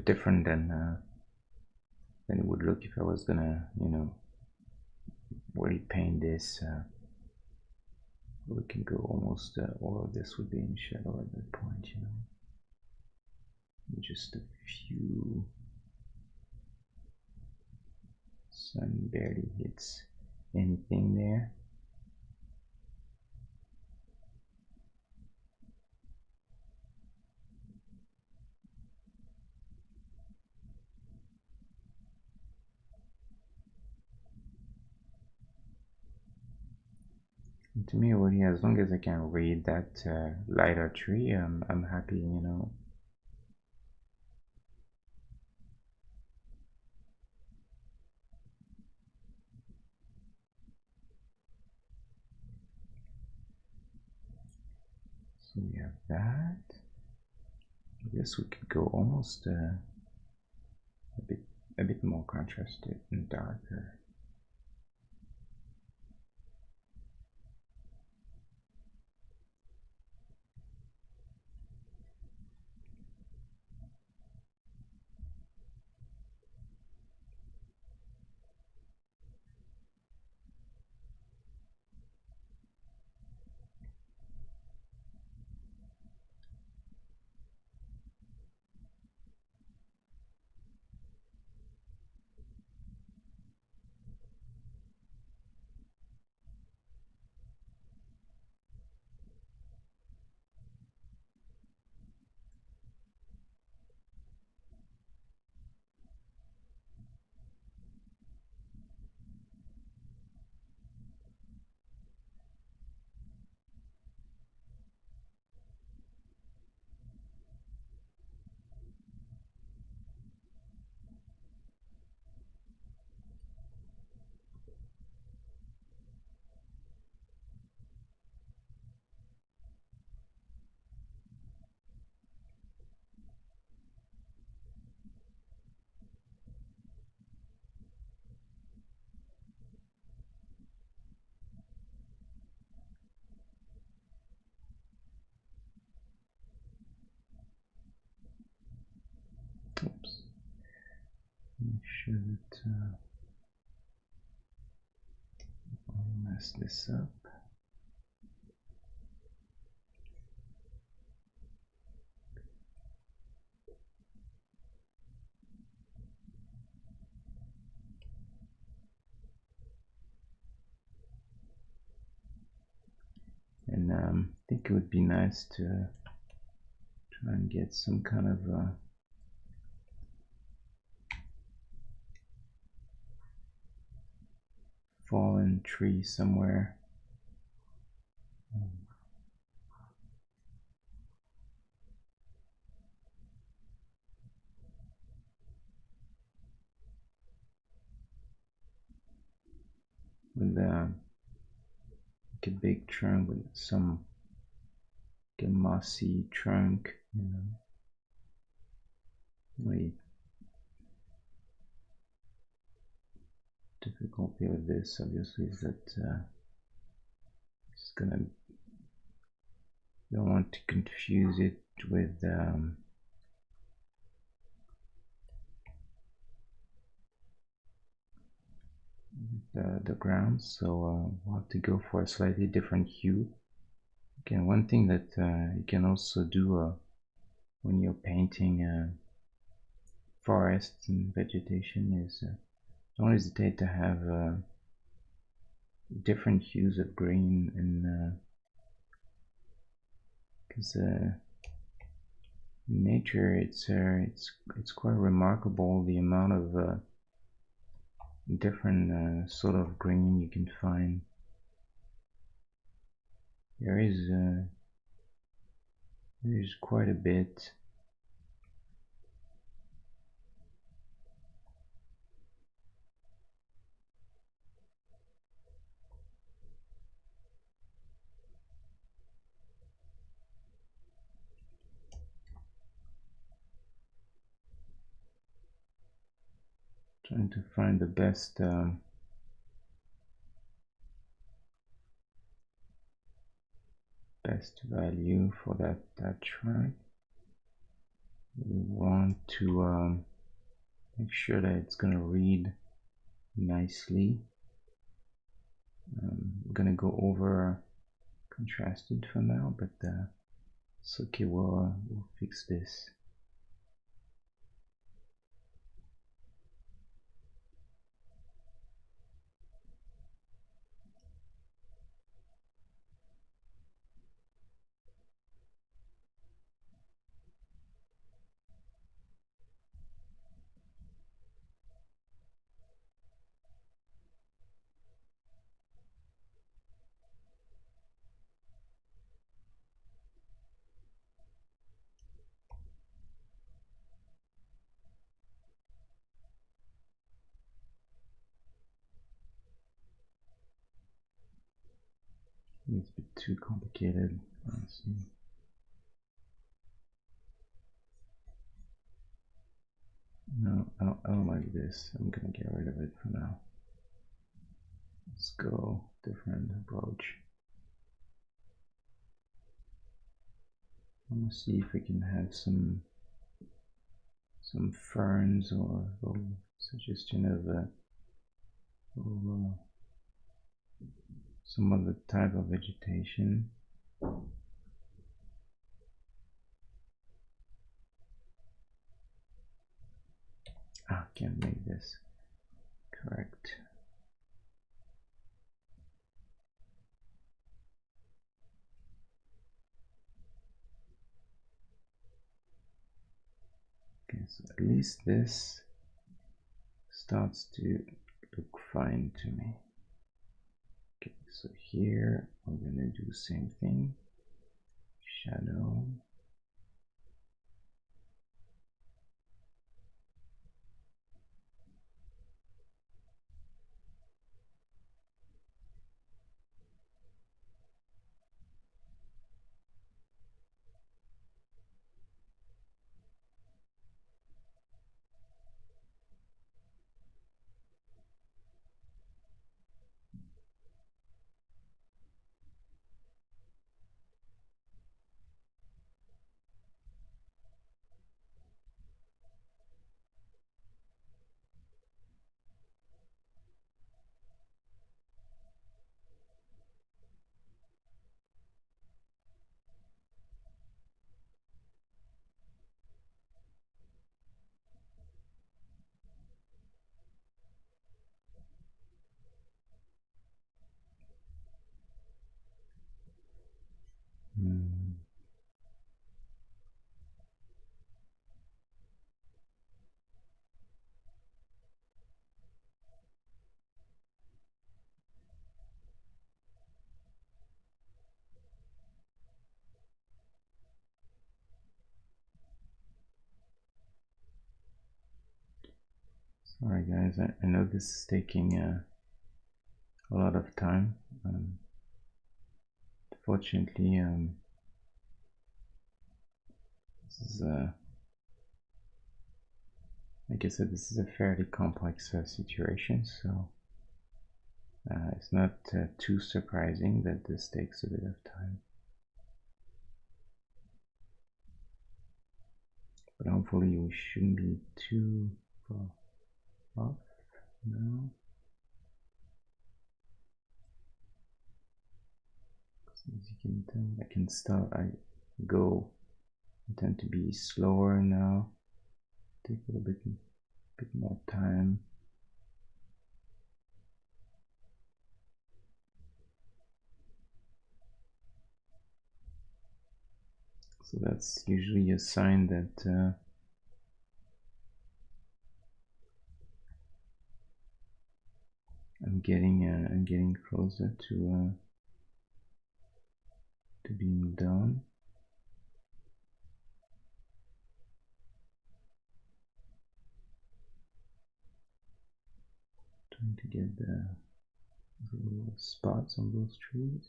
different than it would look if I was gonna, you know, really paint this. We can go almost all of this would be in shadow at that point, you know. Just a few. Sun barely hits anything there. And to me, really, as long as I can read that lighter tree, I'm happy, you know. So we have that. I guess we could go almost a bit more contrasted and darker. Oops. Make sure that I'll mess this up. And I think it would be nice to try and get some kind of fallen tree somewhere. With like a big trunk with some like a mossy trunk, you know. Really difficulty with this obviously is that it's gonna, you don't want to confuse it with the ground, so we'll have to go for a slightly different hue. Again, one thing that you can also do when you're painting forests and vegetation is don't hesitate to have different hues of green, and because in nature it's quite remarkable the amount of different sort of green you can find. There is quite a bit. Trying to find the best best value for that track. We want to make sure that it's gonna read nicely. We're gonna go over contrasted for now, but it's okay. We'll fix this. It's a bit too complicated, honestly. No, I don't like this. I'm gonna get rid of it for now. Let's go different approach. I want to see if we can have some ferns or a little suggestion of some other type of vegetation. Can't make this correct. Okay, so at least this starts to look fine to me. Okay, so here I'm gonna do the same thing. Shadow. Sorry guys, I know this is taking a lot of time. Fortunately, this is like I said, this is a fairly complex situation, so it's not too surprising that this takes a bit of time. But hopefully we shouldn't be too far off now. As you can tell, I tend to be slower now, take a little bit more time. So that's usually a sign that I'm getting closer to being done. Trying to get the little spots on those trees.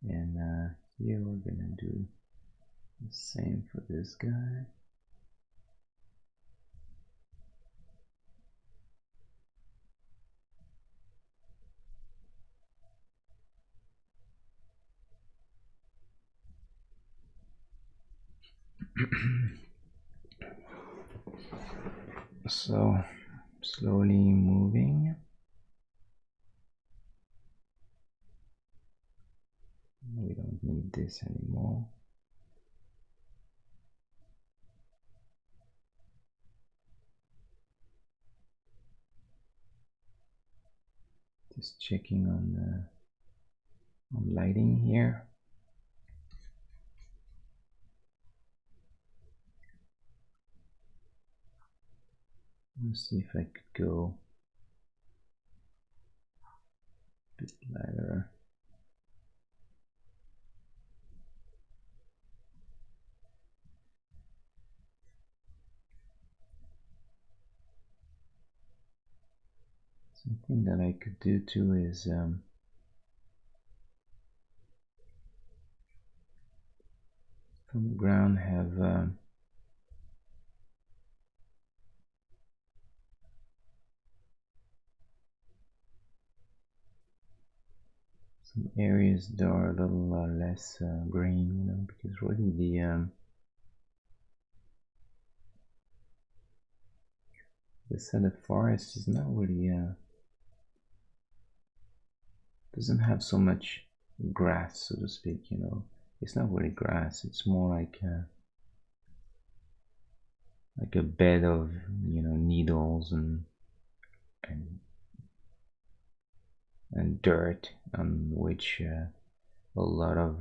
And here we're gonna do the same for this guy. So slowly moving. We don't need this anymore. Just checking on lighting here. Let's see if I could go a bit lighter. Something that I could do too is from the ground have some areas that are a little less green, you know, because really the set of forest is not really doesn't have so much grass, so to speak, you know. It's not really grass, it's more like a bed of, you know, needles and, and dirt on which a lot of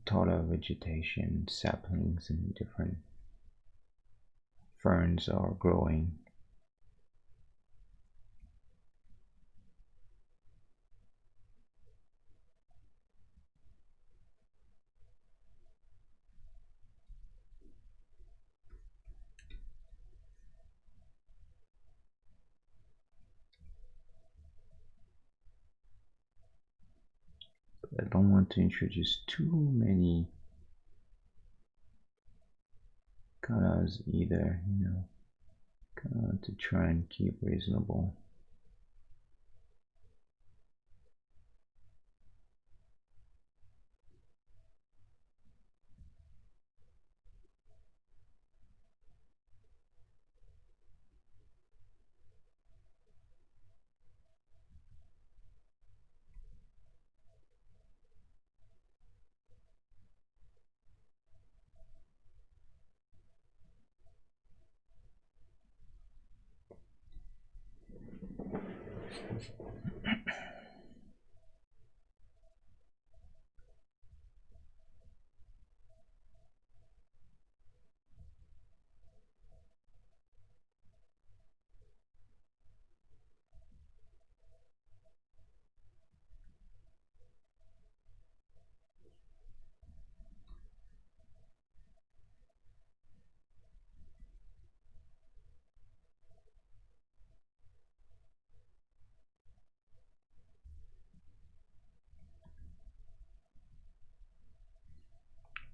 taller vegetation, saplings and different ferns are growing. I don't want to introduce too many colors either, you know, to try and keep reasonable.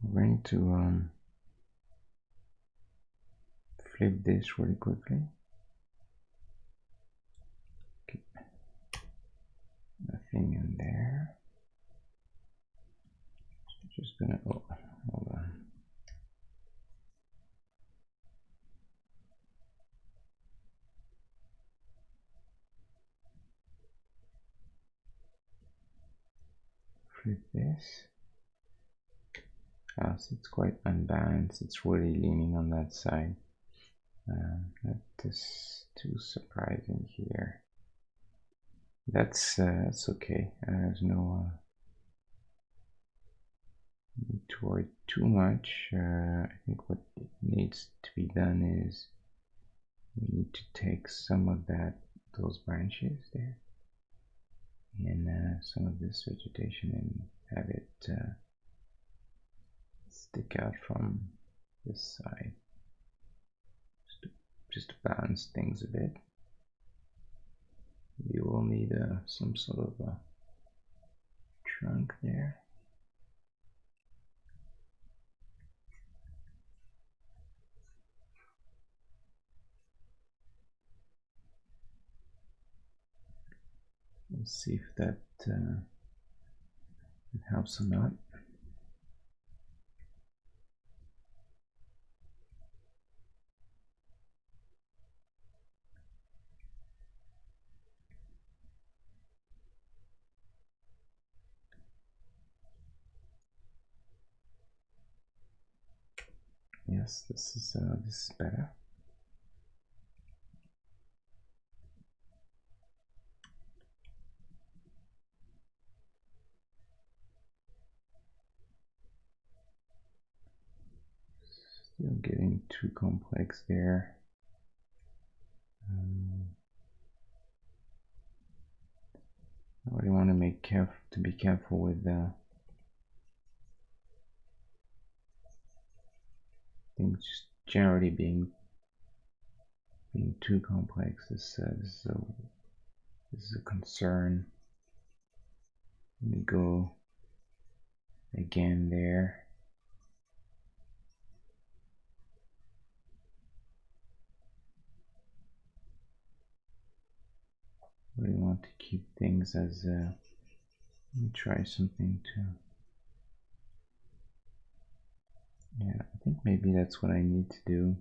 We're going to flip this really quickly. Okay. Nothing in there. Just gonna, oh, hold on. Flip this. So it's quite unbalanced. It's really leaning on that side. Not this too surprising here. That's okay. There's no need to worry too much. I think what needs to be done is we need to take some of those branches there, and some of this vegetation, and have it stick out from this side, just to balance things a bit. You will need some sort of a trunk there. We'll see if that it helps or not. Yes, this is better. Still getting too complex there. I really want to be careful with things just generally being too complex. This is a concern. Let me go again there. really want to keep things as let me try something too. Yeah, I think maybe that's what I need to do.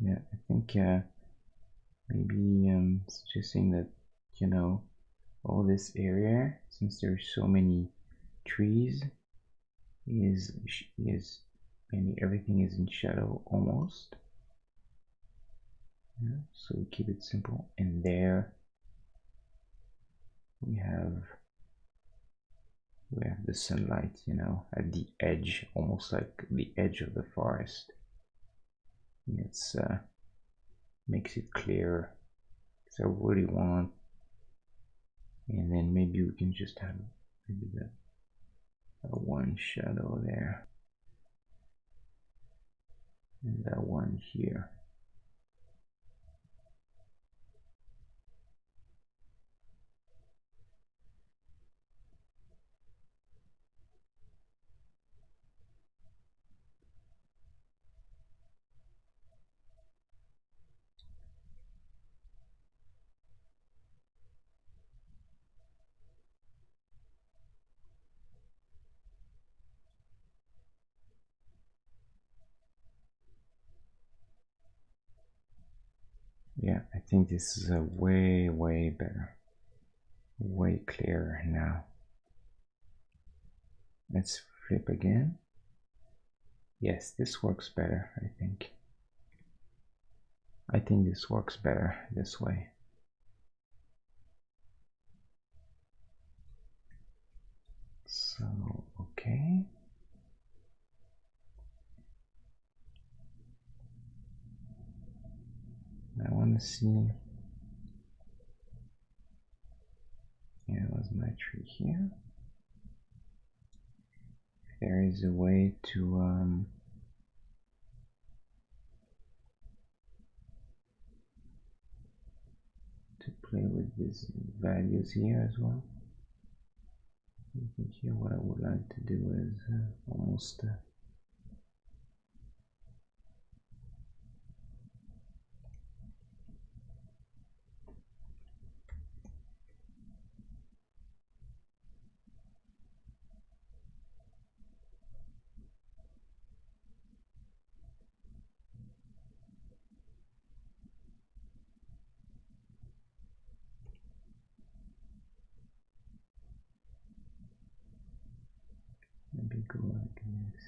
Yeah, I think maybe suggesting that, you know, all this area, since there's so many trees, is maybe everything is in shadow almost. Yeah, so we keep it simple. And there we have the sunlight, you know, at the edge, almost like the edge of the forest. And it's makes it clear. So what do you want? And then maybe we can just have maybe the one shadow there and that one here. Yeah, I think this is a way better, way clearer now. Let's flip again. Yes, this works better, I think. I think this works better this way. So, okay. I want to see. Here was my tree here. There is a way to play with these values here as well. I think here what I would like to do is almost maybe go like this.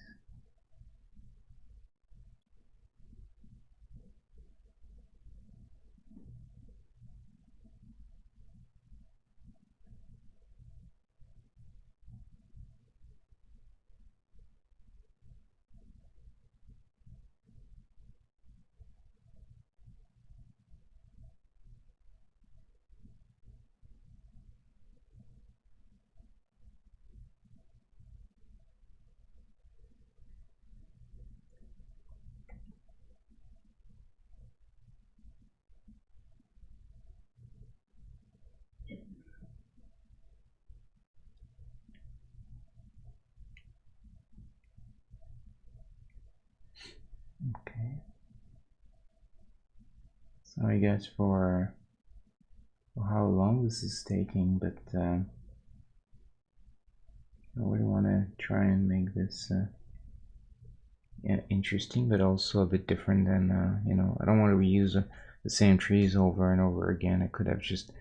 Okay. Sorry guys for how long this is taking, but I really want to try and make this yeah, interesting, but also a bit different than you know. I don't want to reuse the same trees over and over again. I could have just,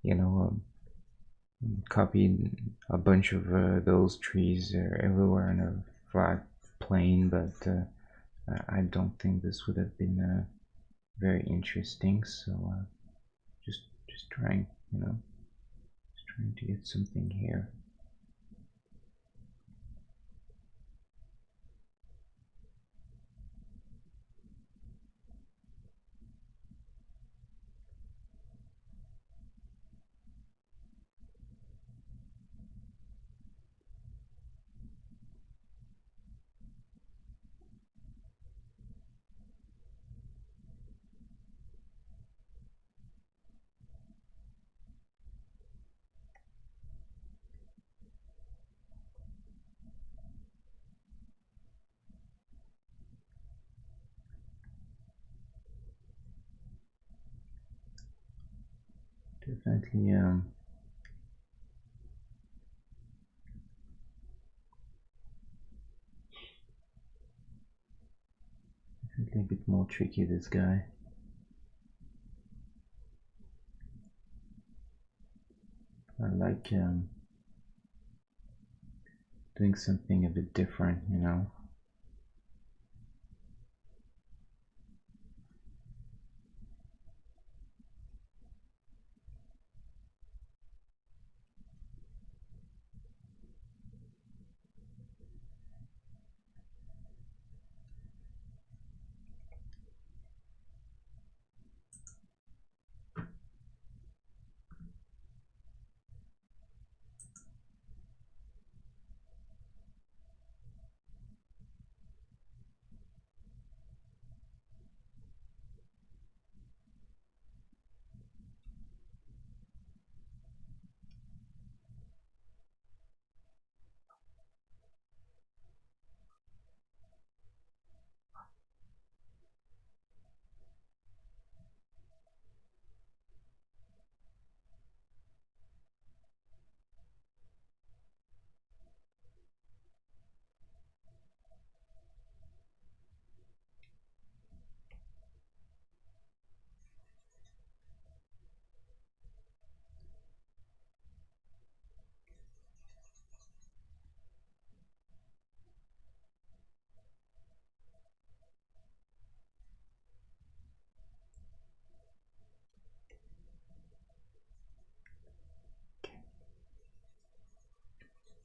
you know, copied a bunch of those trees everywhere in a flat plane, but I don't think this would have been very interesting. So just trying, you know, just trying to get something here. definitely definitely a bit more tricky, this guy. I like doing something a bit different, you know.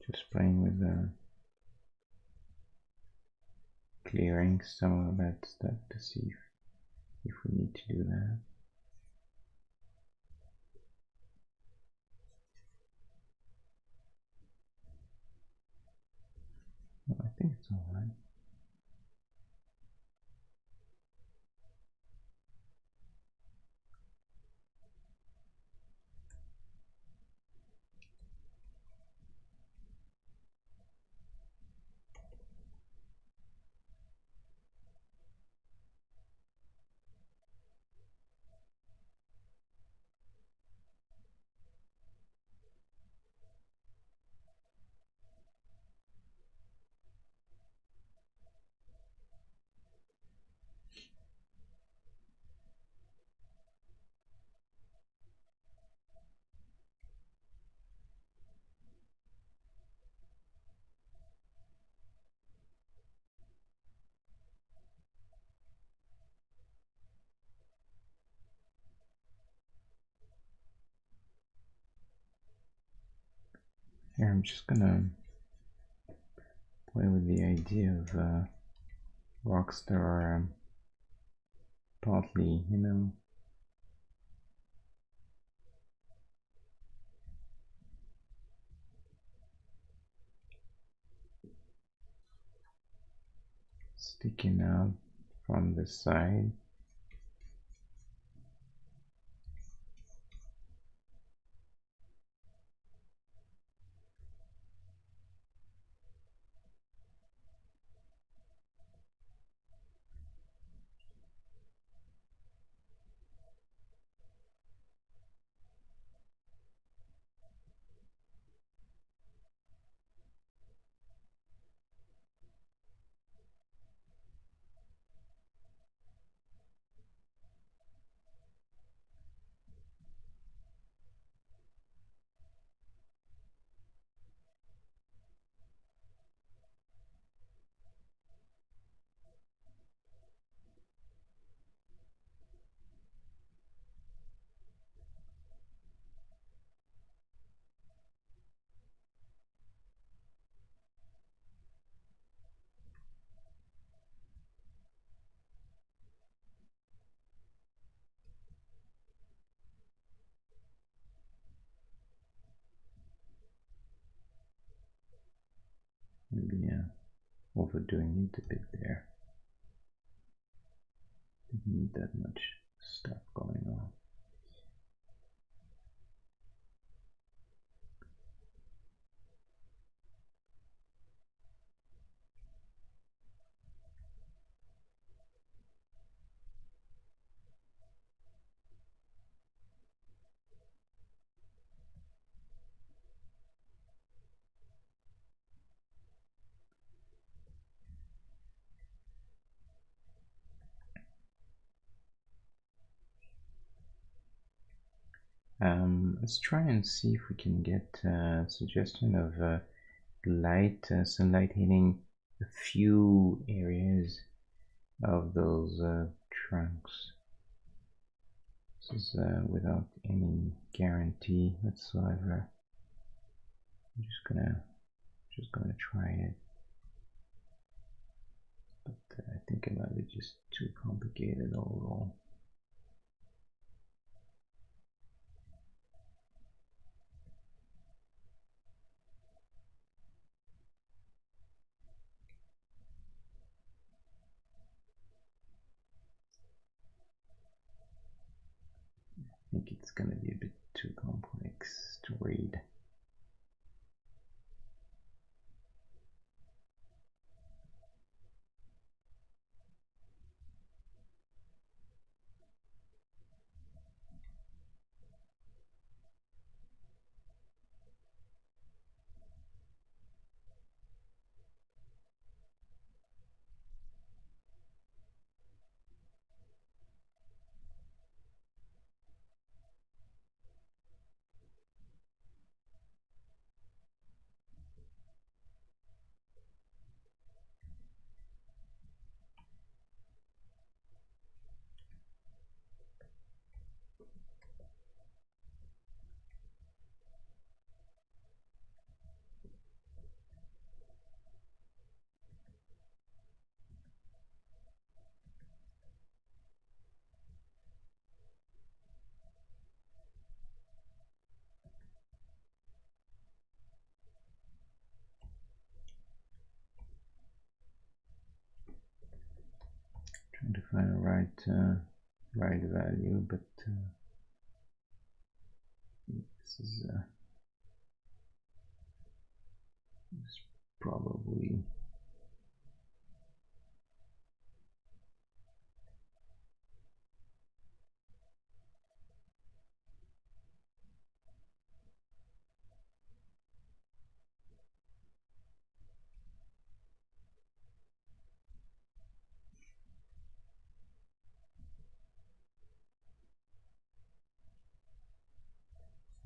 Just playing with clearing some of that stuff to see if we need to do that. Well, I think it's all right. Here I'm just gonna play with the idea of rocks that are partly, you know, sticking out from the side. Maybe overdoing it a bit there. Didn't need that much stuff going on. Let's try and see if we can get a suggestion of light, sunlight hitting a few areas of those trunks. This is without any guarantee whatsoever. I'm just gonna try it, but I think it might be just too complicated overall. I think it's gonna be a bit too complex to read. Trying to find the right value, but this is probably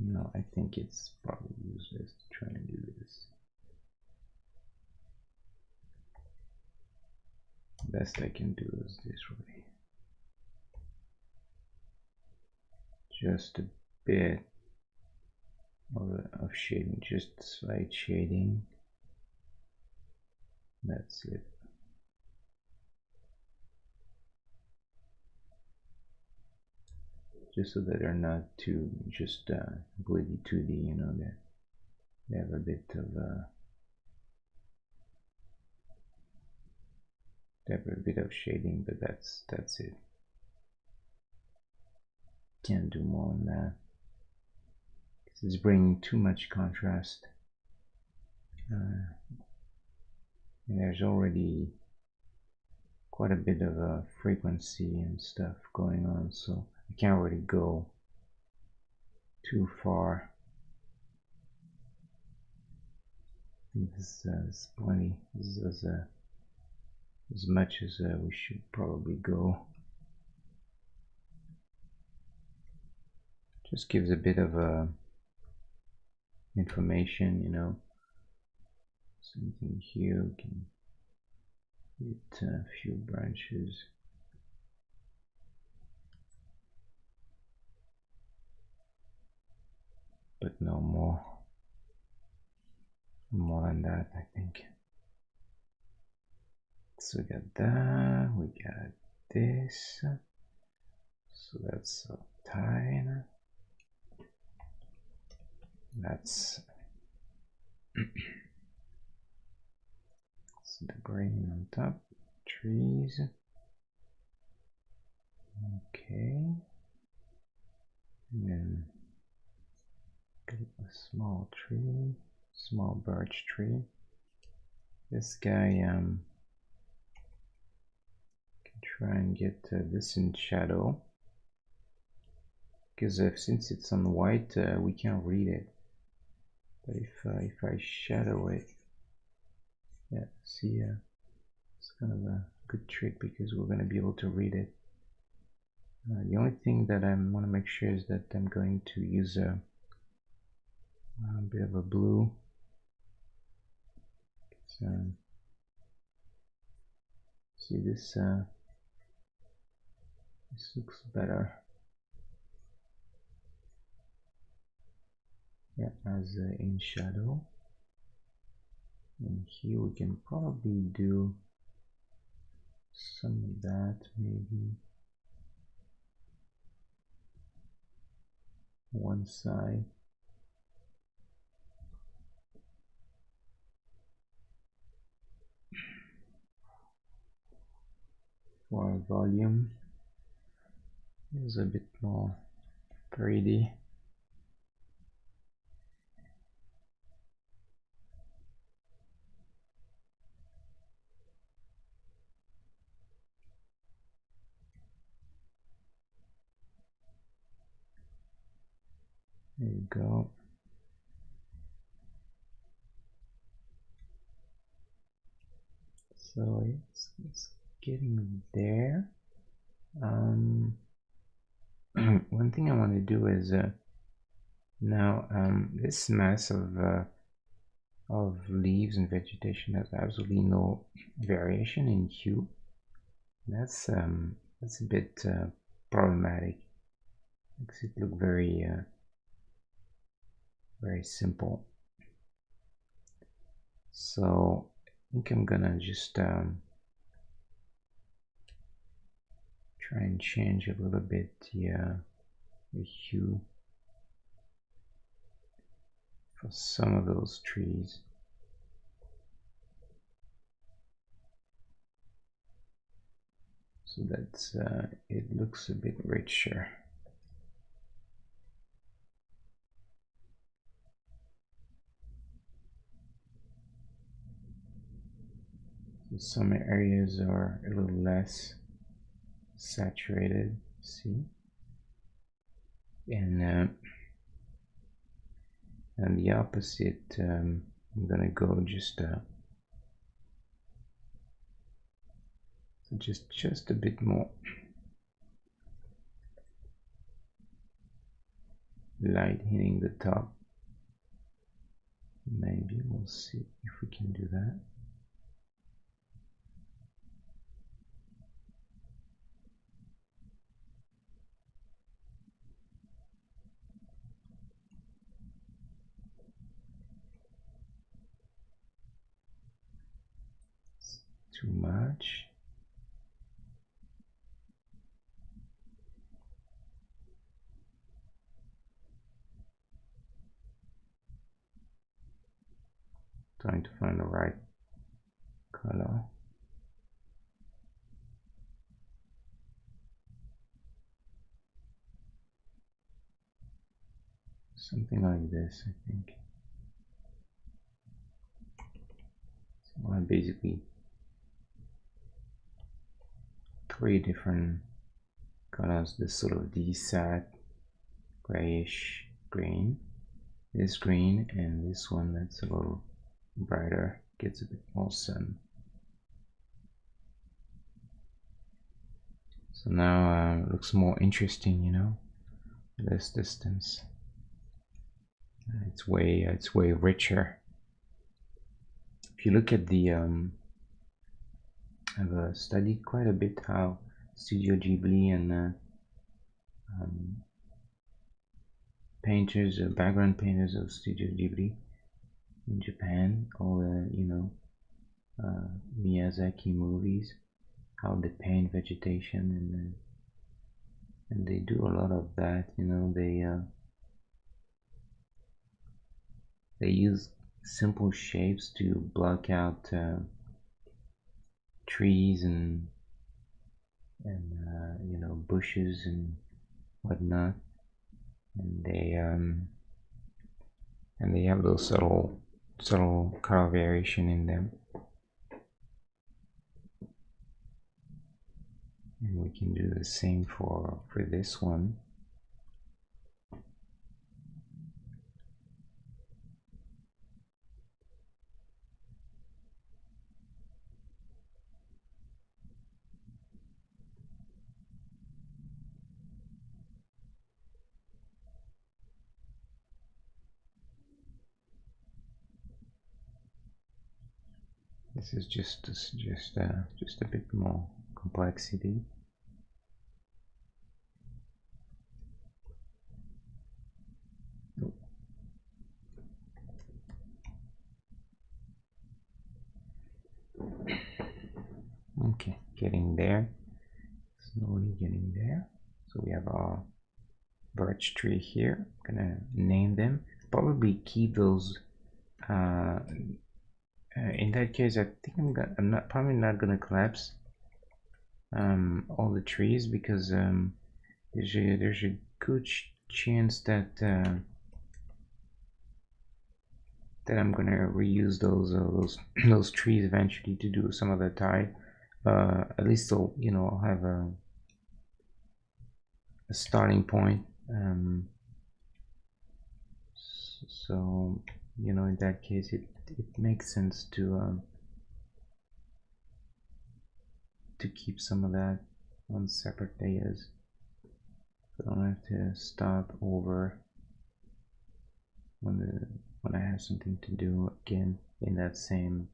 no. I think it's probably useless to try and do this. Best I can do is this way. Just a bit of shading, just slight shading. That's it. Just so that they're not too just completely 2D, you know, that they have a bit of shading, but that's it. Can't do more than that. It's bringing too much contrast. And there's already quite a bit of a frequency and stuff going on, so I can't really go too far. This is plenty. This is as much as we should probably go. Just gives a bit of information, you know. Something here, we can hit a few branches. But no more. More than that, I think. So we got that, we got this. So that's a tile. That's the green on top, trees. Okay. And then a small tree, small birch tree. This guy can try and get this in shadow, because since it's on white, we can't read it. But if I shadow it, yeah, see, it's kind of a good trick because we're going to be able to read it. The only thing that I want to make sure is that I'm going to use a bit of a blue. So, see this this looks better. Yeah, as in shadow. And here we can probably do some of that, maybe one side. For volume is a bit more pretty. There you go. So it's getting there. One thing I want to do is now this mass of leaves and vegetation has absolutely no variation in hue. That's a bit problematic. Makes it look very very simple. So I think I'm gonna just try and change a little bit the hue for some of those trees. So that it looks a bit richer. So some areas are a little less saturated, see? And the opposite, I'm gonna go just just a bit more light hitting the top. Maybe we'll see if we can do that. It's too much. Trying to find the right color. Something like this, I think. So I basically three different colors. This sort of desat grayish green, this green, and this one that's a little brighter, gets a bit more sun. So now it looks more interesting, you know, this distance. It's way richer. If you look at the I've studied quite a bit how Studio Ghibli and painters, background painters of Studio Ghibli in Japan, all the Miyazaki movies, how they paint vegetation, and they do a lot of that. You know, they use simple shapes to block out trees and you know, bushes and whatnot, and they have those subtle color variation in them. And we can do the same for this one. This is just a bit more complexity. Okay, getting there. Slowly getting there. So we have our birch tree here. I'm gonna name them. Probably keep those. In that case, I think I'm not probably not gonna collapse all the trees because there's a good chance that that I'm gonna reuse those those trees eventually to do some other tile. At least so I'll have a starting point. So in that case, it makes sense to keep some of that on separate layers. So I don't have to start over when I have something to do again in that same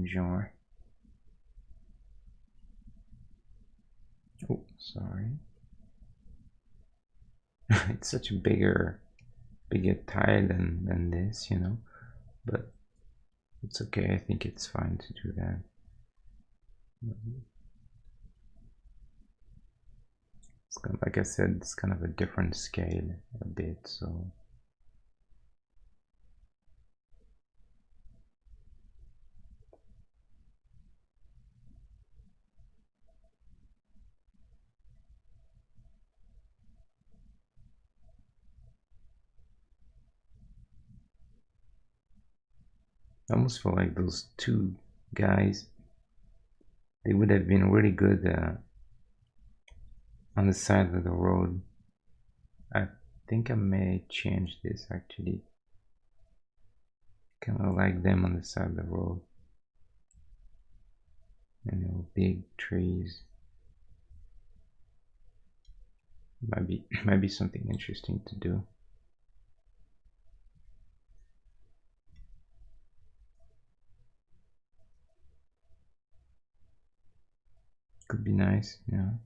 genre. Oh, sorry. It's such a bigger tile than this, but it's okay. I think it's fine to do that. It's kind of, like I said, it's kind of a different scale a bit, so I almost feel like those two guys, they would have been really good on the side of the road. I think I may change this actually. Kind of like them on the side of the road. Big trees. Might be something interesting to do. Could be nice, and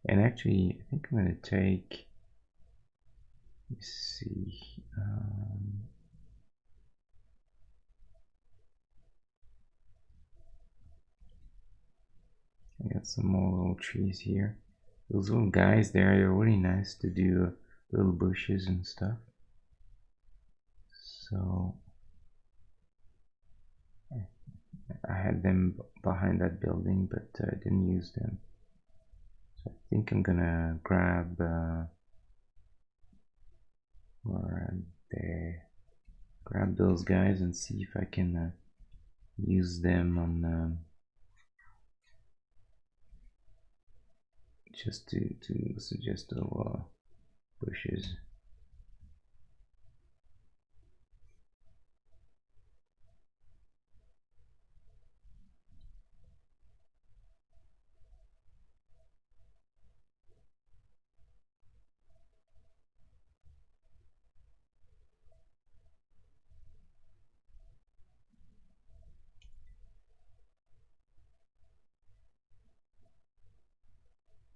actually, I think I'm gonna take. Let's see. I got some more little trees here. Those little guys there, they're really nice to do little bushes and stuff. So I had them behind that building, but I didn't use them. So I think I'm gonna grab where they grab those guys and see if I can use them on just to suggest little bushes.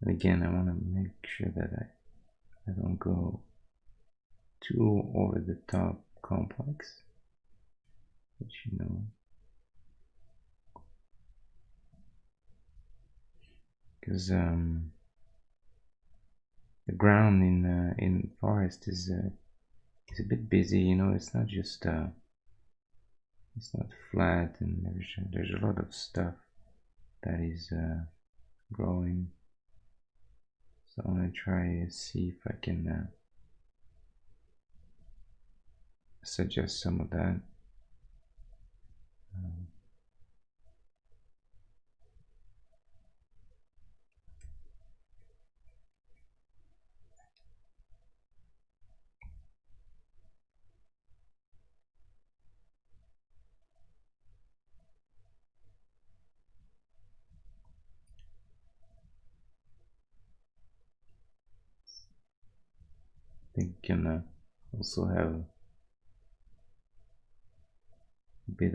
And again, I want to make sure that I don't go too over the top complex, but because the ground in forest is a bit busy. It's not just it's not flat, and there's a lot of stuff that is growing. So I'm gonna try and see if I can suggest some of that. I think can also have bit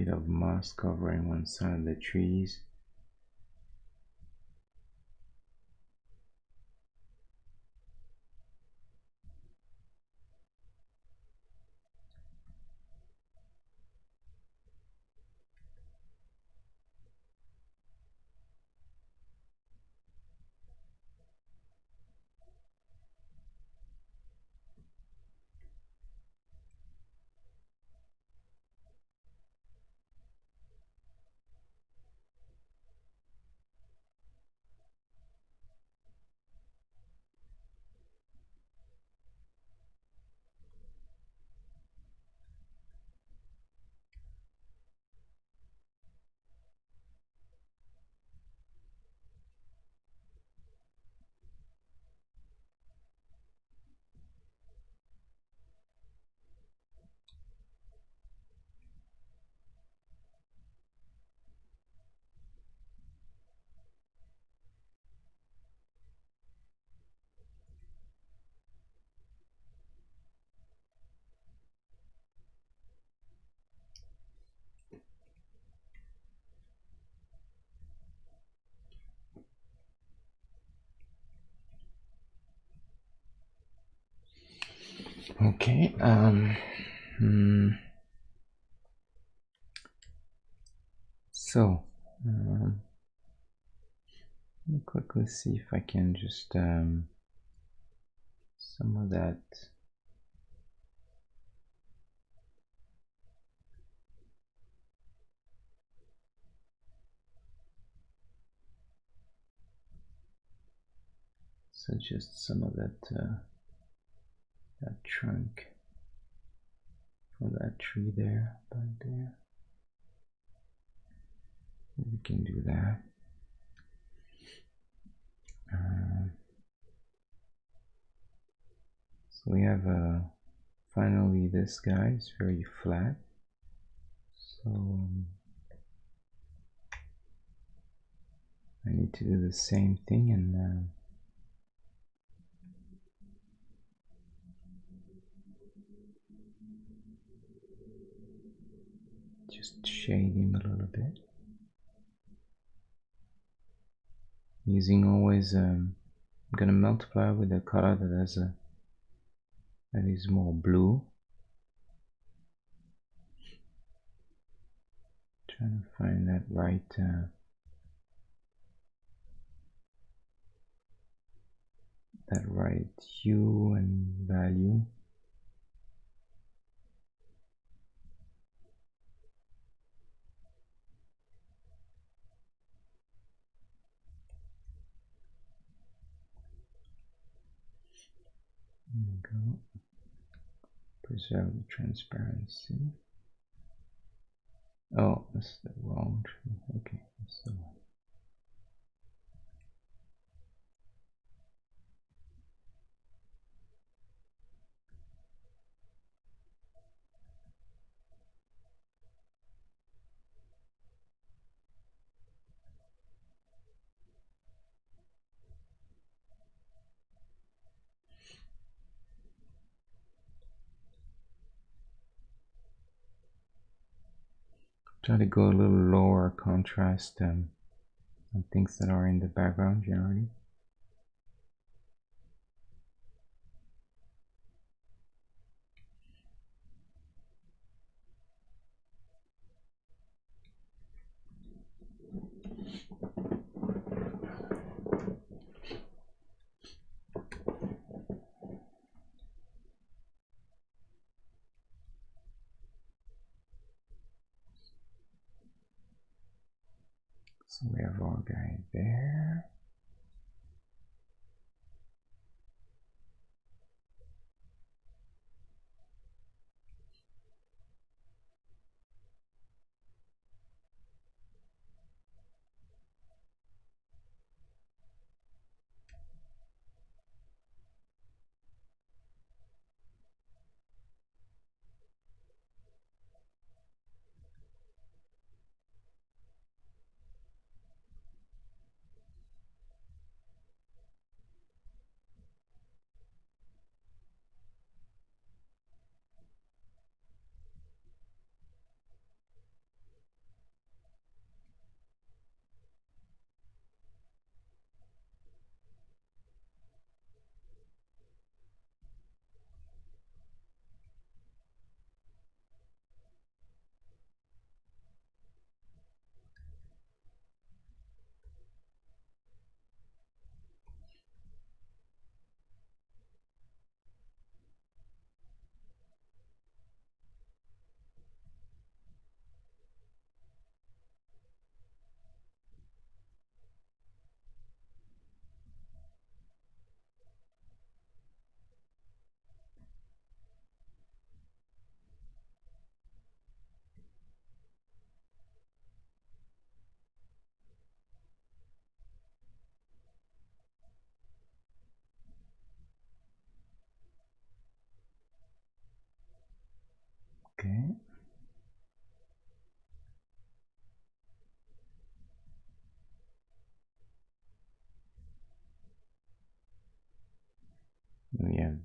of moss covering one side of the trees. Okay. So, let me quickly see if I can just some of that. So just some of that that trunk for that tree there, back there. We can do that. So we have finally this guy is very flat. So I need to do the same thing and just shade him a little bit. Using always, I'm gonna multiply with a color that has a that is more blue. Trying to find that right hue and value. There we go. Preserve the transparency. Oh, that's the wrong tree. Okay, that's the one. Try to go a little lower contrast on things that are in the background generally. So we have our guy there.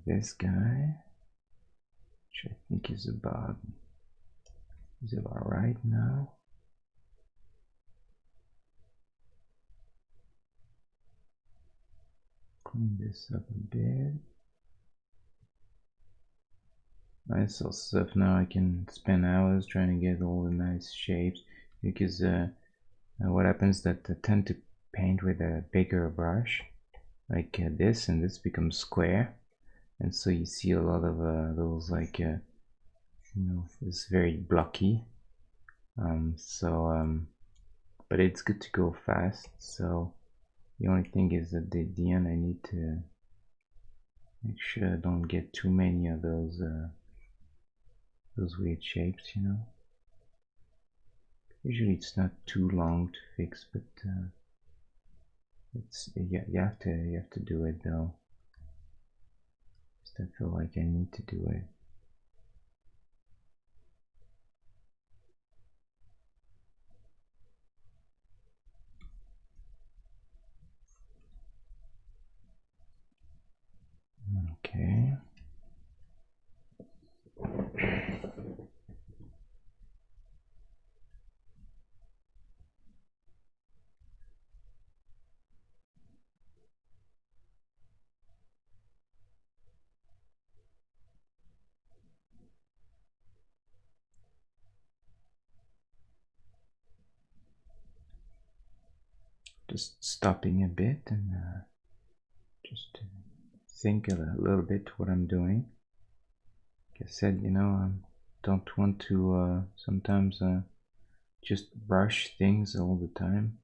this guy, which I think is about right now. Clean this up a bit. Nice little stuff. Now I can spend hours trying to get all the nice shapes, because what happens is that I tend to paint with a bigger brush like this, and this becomes square, and so you see a lot of those, like you know, it's very blocky. But it's good to go fast. So the only thing is that at the end I need to make sure I don't get too many of those weird shapes, you know. Usually it's not too long to fix, but it's, yeah, you have to do it though. Just I feel like I need to do it. Okay. Just stopping a bit and just to think a little bit what I'm doing. Like I said, you know, I don't want to sometimes just brush things all the time.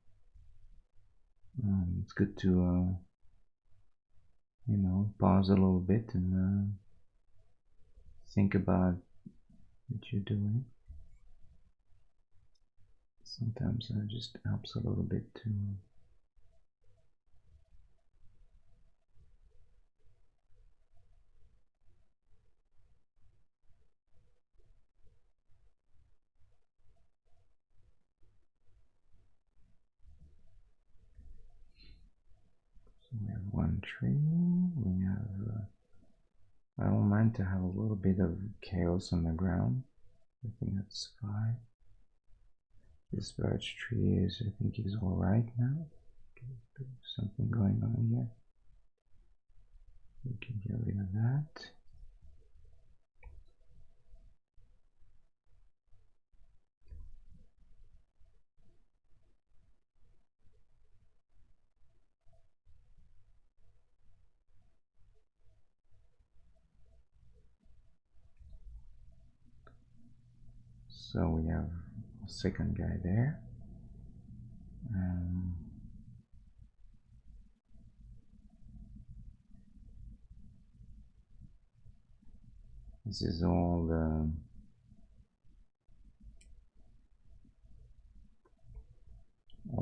It's good to you know, pause a little bit and think about what you're doing. Sometimes it just helps a little bit to so we have one tree, we have I don't mind to have a little bit of chaos on the ground. I think that's fine. This birch tree is, I think, is all right now. Okay, there's something going on here. We can get rid of that. So we have a second guy there. This is all the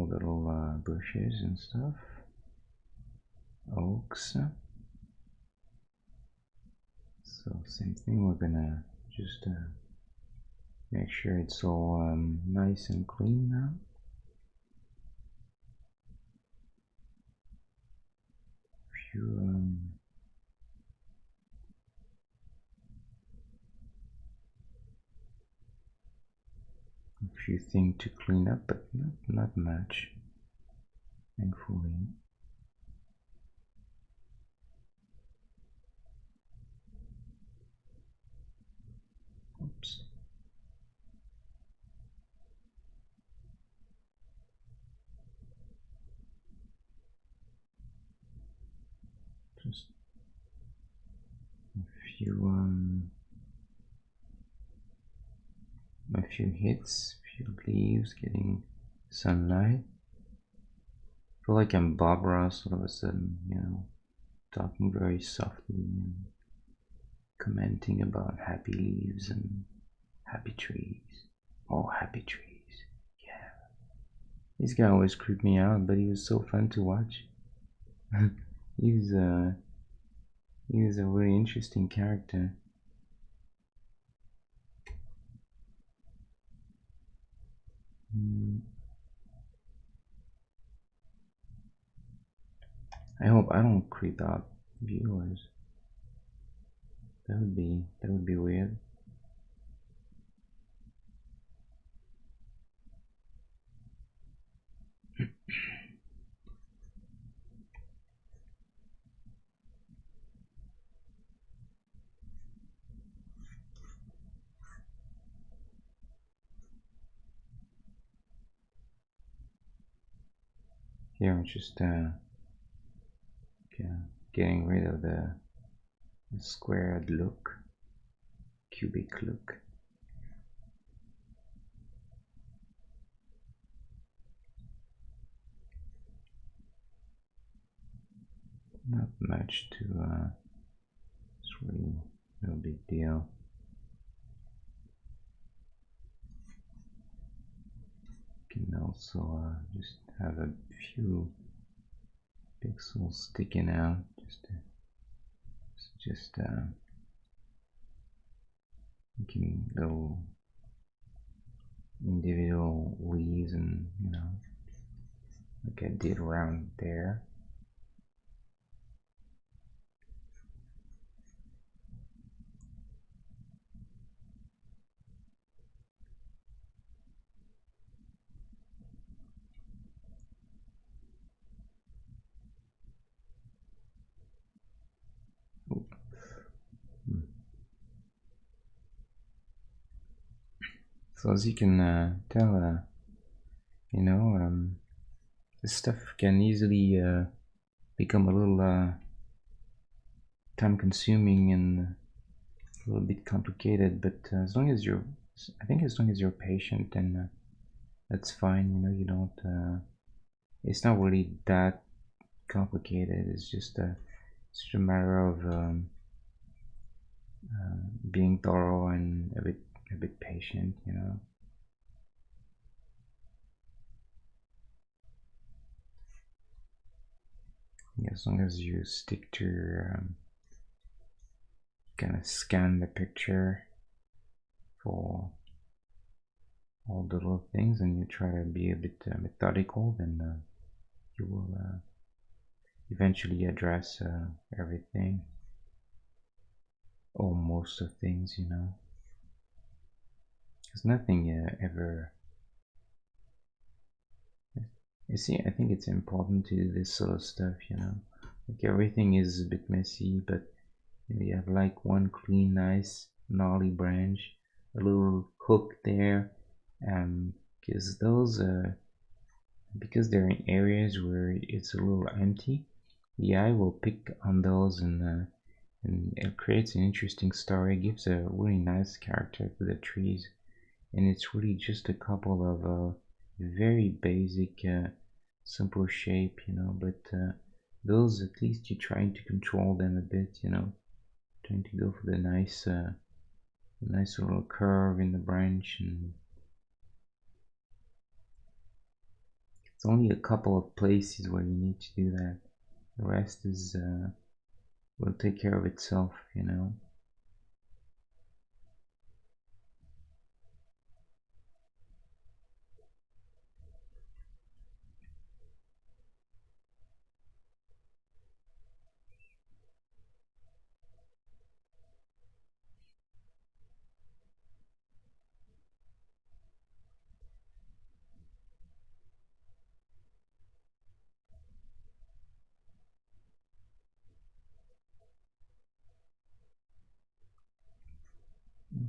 little bushes and stuff. Oaks. So same thing, we're gonna just make sure it's all nice and clean now. A few things to clean up, but not much, thankfully. Oops. Just a few hits, a few leaves getting sunlight. I feel like I'm Bob Ross all of a sudden, you know, talking very softly and commenting about happy leaves and happy trees. Oh, happy trees. Yeah. This guy always creeped me out, but he was so fun to watch. he was a very interesting character. I hope I don't creep out viewers. That would be weird. Here I'm just getting rid of the squared look, cubic look. Not much to it's really no big deal. Can also just have a few pixels sticking out, just making little individual leaves, and like I did around there. So as you can tell, this stuff can easily become a little time consuming and a little bit complicated, but I think as long as you're patient, then that's fine. You don't, it's not really that complicated. It's just a matter of being thorough and a bit patient. Yeah, as long as you stick to your kind of scan the picture for all the little things, and you try to be a bit methodical, then you will eventually address everything, or most of things. Because nothing ever. You see, I think it's important to do this sort of stuff. Like everything is a bit messy, but you have like one clean, nice, gnarly branch, a little hook there, because those, because they're in areas where it's a little empty, the eye will pick on those, and it creates an interesting story. It gives a really nice character to the trees, and it's really just a couple of very basic, simple shape, but those, at least you're trying to control them a bit, trying to go for the nice little curve in the branch, and it's only a couple of places where you need to do that. The rest is will take care of itself.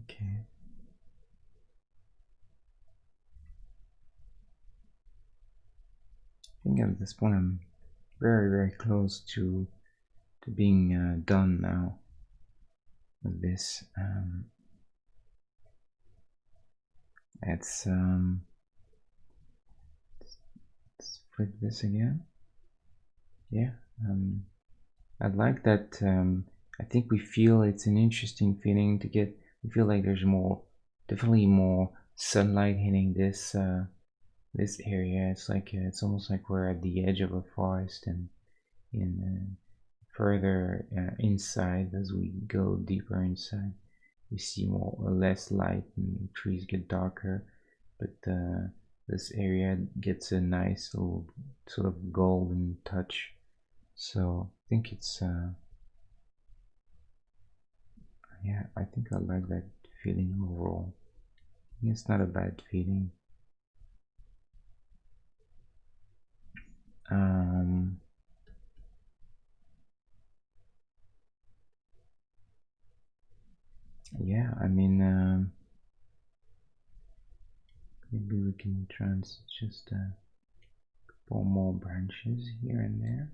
Okay. I think at this point I'm very, very close to being done now with this. Let's let's flip this again. Yeah. I like that. I think we feel it's an interesting feeling to get. We feel like there's definitely more sunlight hitting this area. It's like it's almost like we're at the edge of a forest, and in further inside, as we go deeper inside, we see more or less light, and trees get darker, but this area gets a nice little sort of golden touch. So I think Yeah, I think I like that feeling overall. It's not a bad feeling. Um, yeah, I mean, maybe we can try and just pull more branches here and there.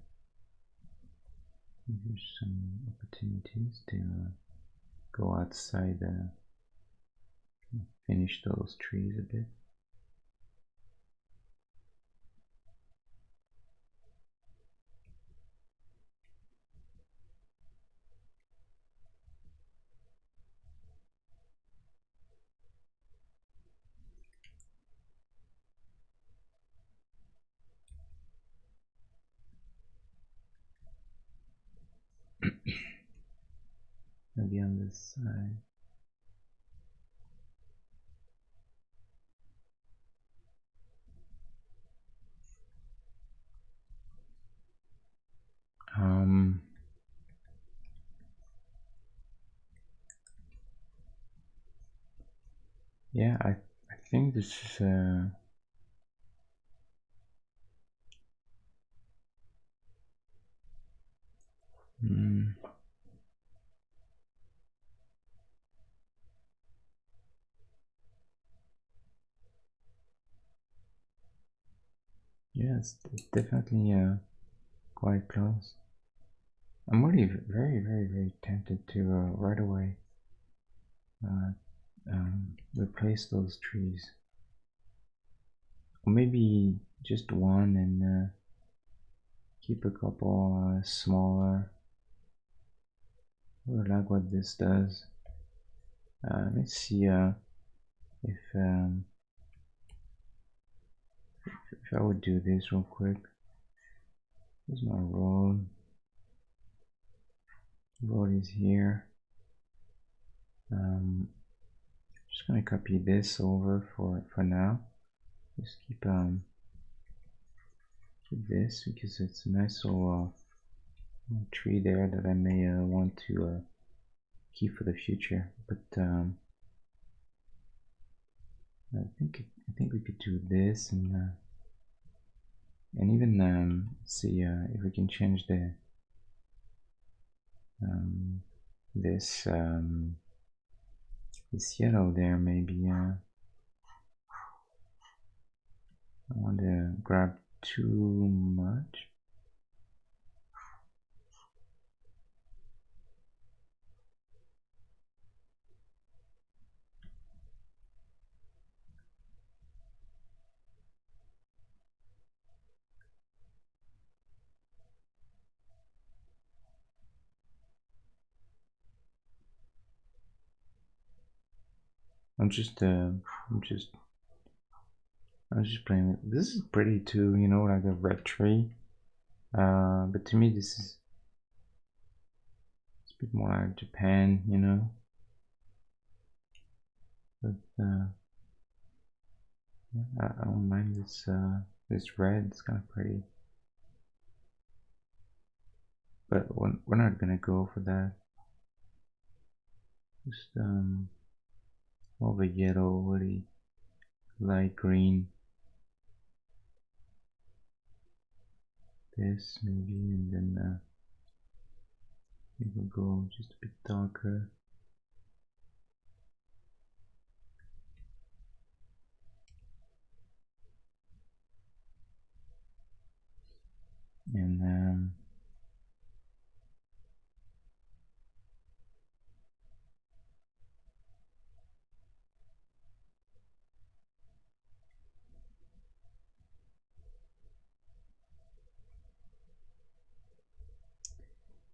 There's some opportunities to go outside, finish those trees a bit. Maybe on this side. Um, yeah, I think this is mm, yeah, it's definitely quite close. I'm really very, very, very tempted to right away uh, replace those trees, or maybe just one and keep a couple smaller. I like what this does. Let's see if if I would do this real quick. Here's my road. Road is here. Just gonna copy this over for now. Just keep this because it's a nice little tree there that I may want to keep for the future. But I think we could do this and even see if we can change the um, this this yellow there. Maybe I want to grab too much. I'm just I was just playing with this. Is pretty too, you know, like a red tree. But to me, this is it's a bit more like Japan, you know. But yeah, I don't mind this red. It's kind of pretty. But we're not gonna go for that. Just more of a yellow, really light green. This maybe, and then we will go just a bit darker. And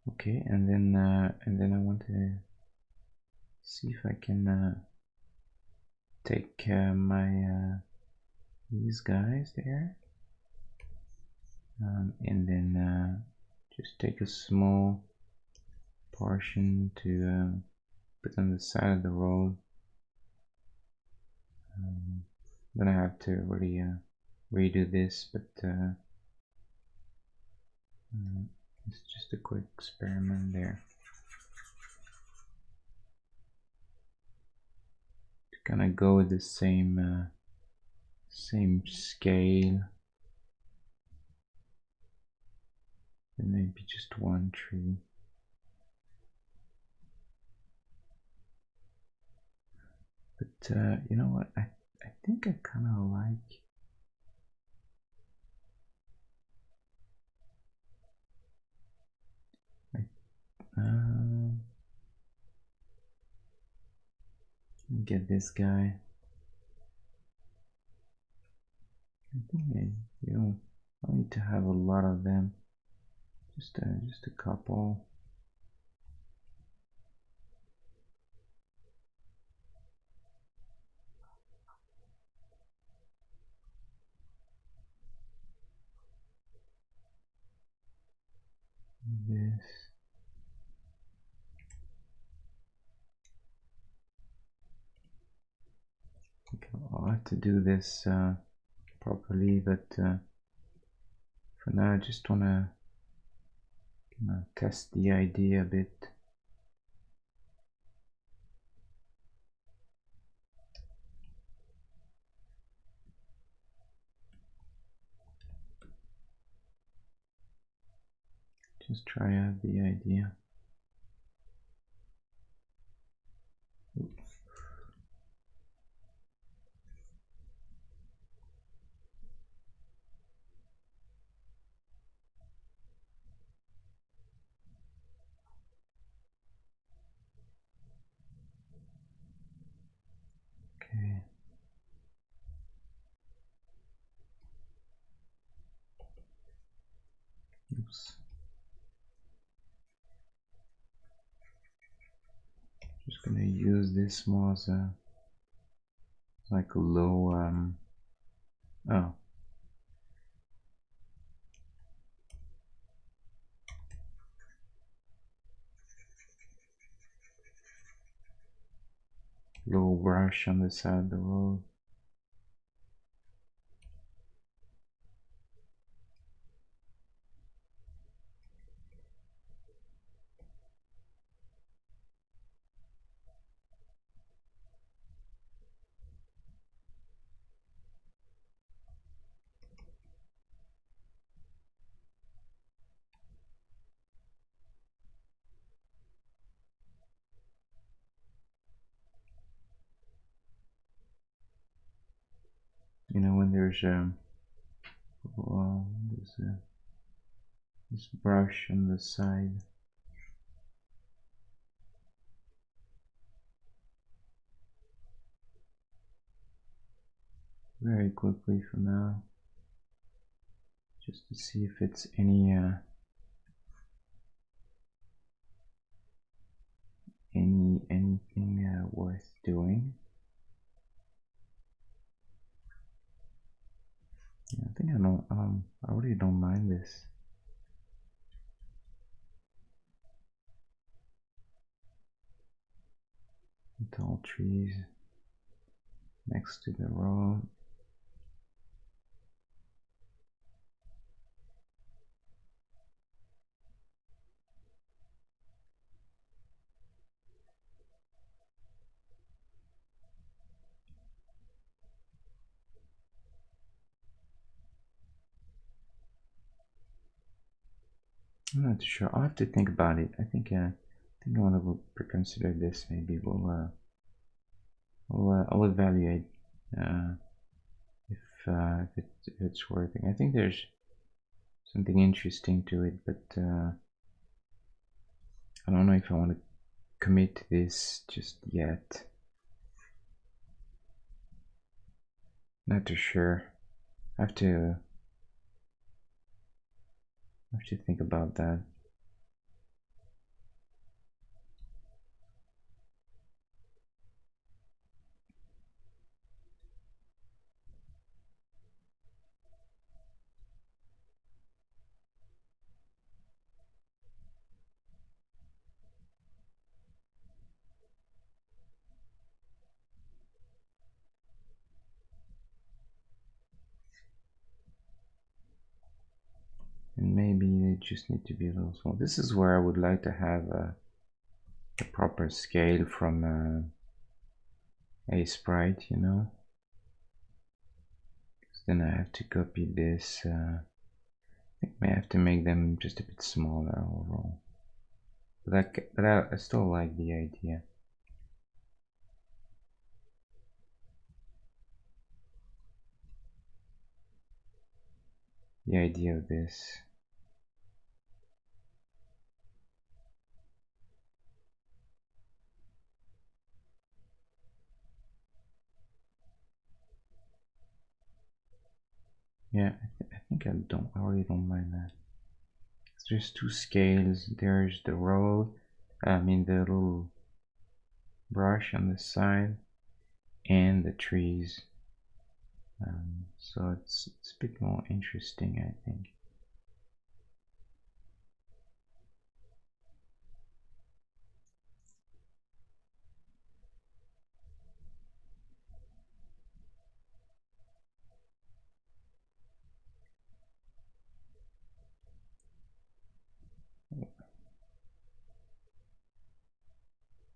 okay, and then I want to see if I can take my these guys there, and then just take a small portion to put on the side of the road. Then I have to really redo this, but it's just a quick experiment there. gonna go with the same scale, and maybe just one tree. But you know what? I think I kind of like. Get this guy. I think you don't need to have a lot of them. Just a couple. This. I'll have to do this properly, but for now I just wanna test the idea a bit. Just try out the idea. Okay. Oops. Just gonna use this more as a like a low oh, low brush on the side of the road. You know, when there's well, this brush on the side. Very quickly for now, just to see if it's anything worth doing. Yeah, I think I really don't mind this. Tall trees next to the road. I'm not sure. I'll have to think about it. I think I want to reconsider this. Maybe I'll evaluate if it's worth it. I think there's something interesting to it, but I don't know if I want to commit to this just yet. Not too sure. I have to think about that. And maybe they just need to be a little small. This is where I would like to have a proper scale from a sprite, you know. Then I have to copy this. I think I may have to make them just a bit smaller overall. But I still like the idea. The idea of this. Yeah, I think I really don't mind that. There's two scales. There's the road, I mean the little brush on the side, and the trees. So it's a bit more interesting, I think.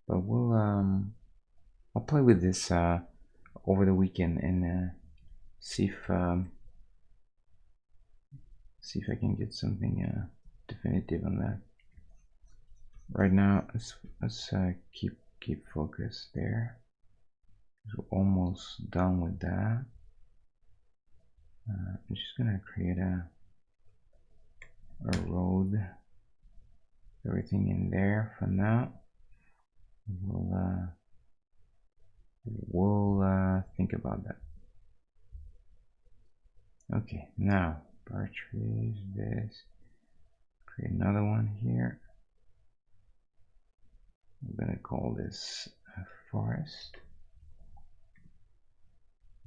But I'll play with this over the weekend and see if I can get something definitive on that. Right now, let's keep focus there. We're almost done with that. I'm just gonna create a road, everything in there for now. We'll think about that. Okay, now trees, this, create another one here. I'm gonna call this forest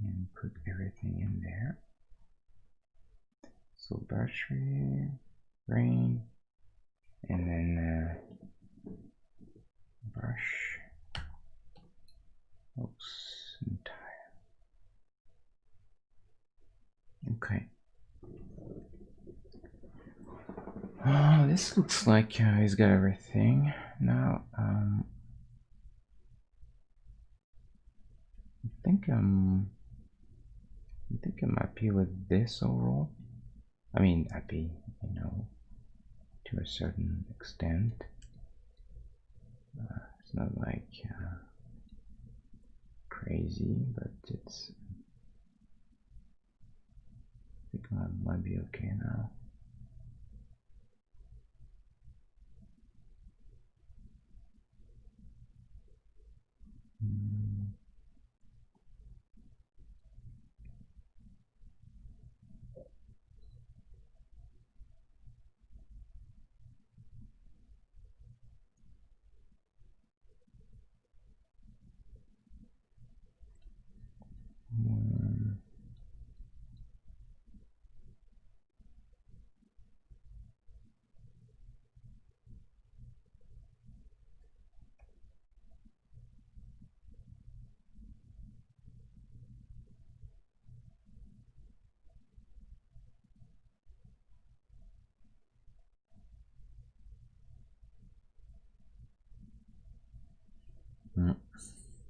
and put everything in there. So battery, rain, and then brush. Oops, entire. Okay. Oh, this looks like he's got everything. Now, I think I'm happy with this overall. I mean, happy, you know, to a certain extent. It's not like crazy, but it's. I think I might be okay now.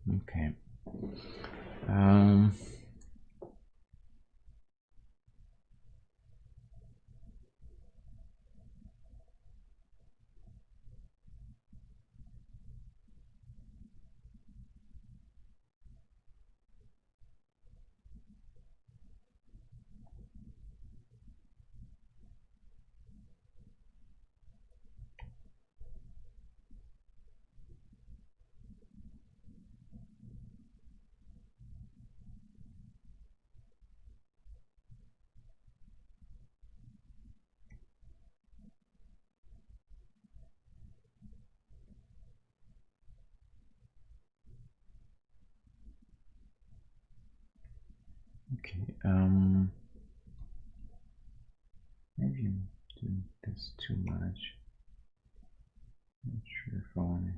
Okay. Okay. Maybe I'm doing this too much. Not sure if I want to.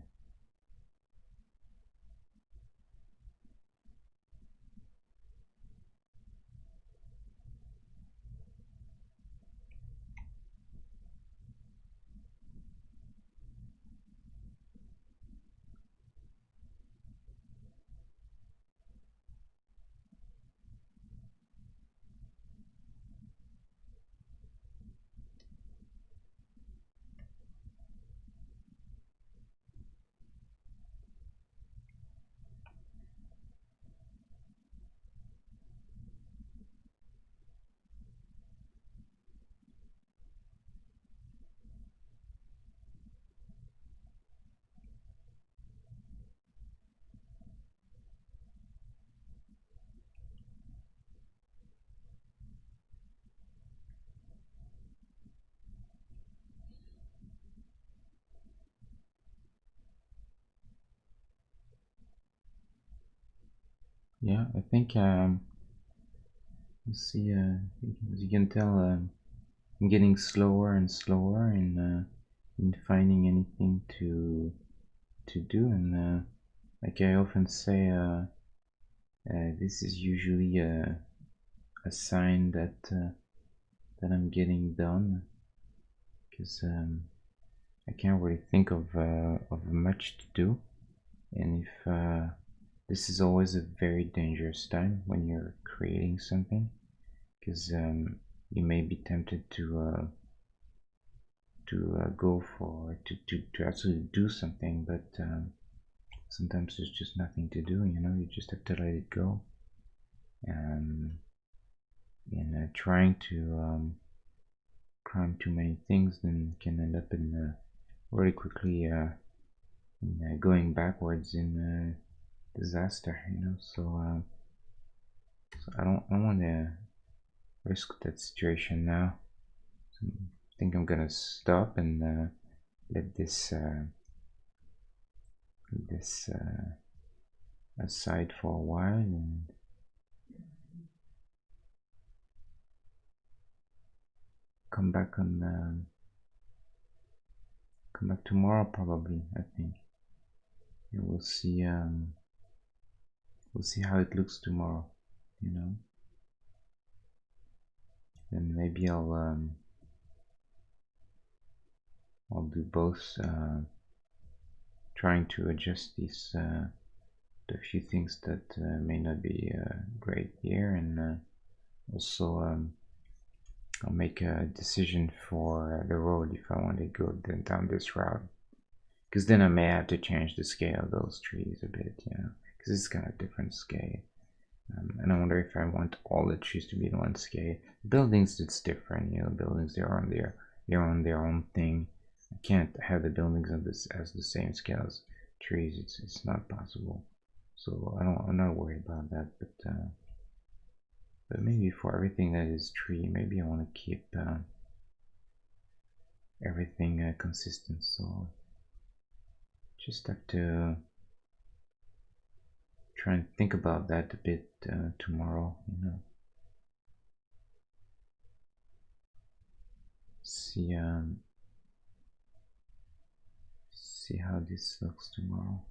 yeah, I think let's see. As you can tell, I'm getting slower and slower in finding anything to do, and like I often say, this is usually a sign that I'm getting done, because I can't really think of much to do, and if this is always a very dangerous time when you're creating something, because you may be tempted to go for to actually do something, but sometimes there's just nothing to do. You just have to let it go. Um, and trying to cram too many things then can end up in very quickly in, going backwards in disaster. So I don't want to risk that situation now. So I think I'm gonna stop and let this aside for a while and come back on come back tomorrow probably. I think, and we'll see how it looks tomorrow. You know, and maybe I'll do both, trying to adjust these the few things that may not be great here, and also I'll make a decision for the road if I want to go down this route, because then I may have to change the scale of those trees a bit, because it's kind of different scale. And I wonder if I want all the trees to be in one scale. Buildings, it's different. Buildings, they're on their own thing. I can't have the buildings on this as the same scale as trees. It's not possible. So I'm not worried about that. But maybe for everything that is tree, maybe I want to keep everything consistent. So just have to try and think about that a bit tomorrow. See see how this looks tomorrow.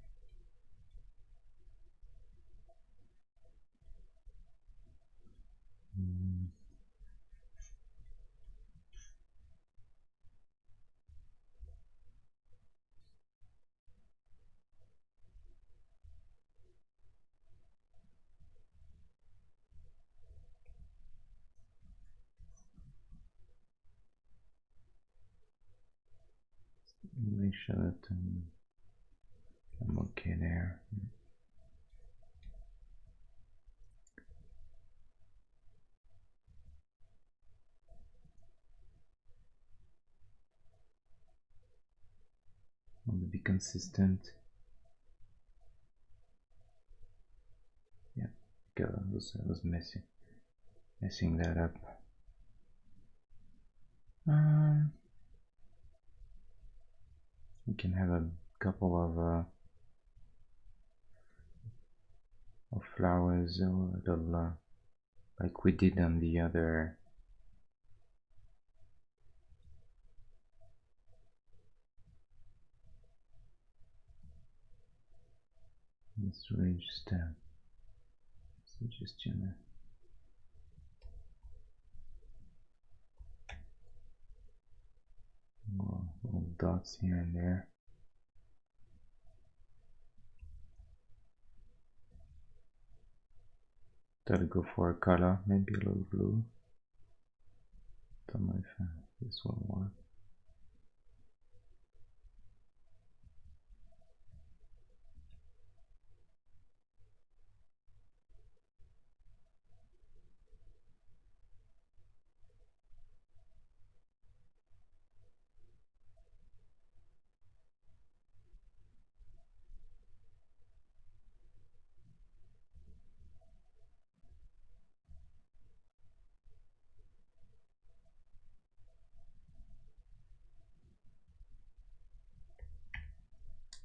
Make sure that I'm okay there. I want to be consistent. Yeah, I was messing that up. We can have a couple of flowers, or little, like we did on the other. It's really just a suggestion. Little dots here and there. Gotta go for a color, maybe a little blue. Don't know if this will work.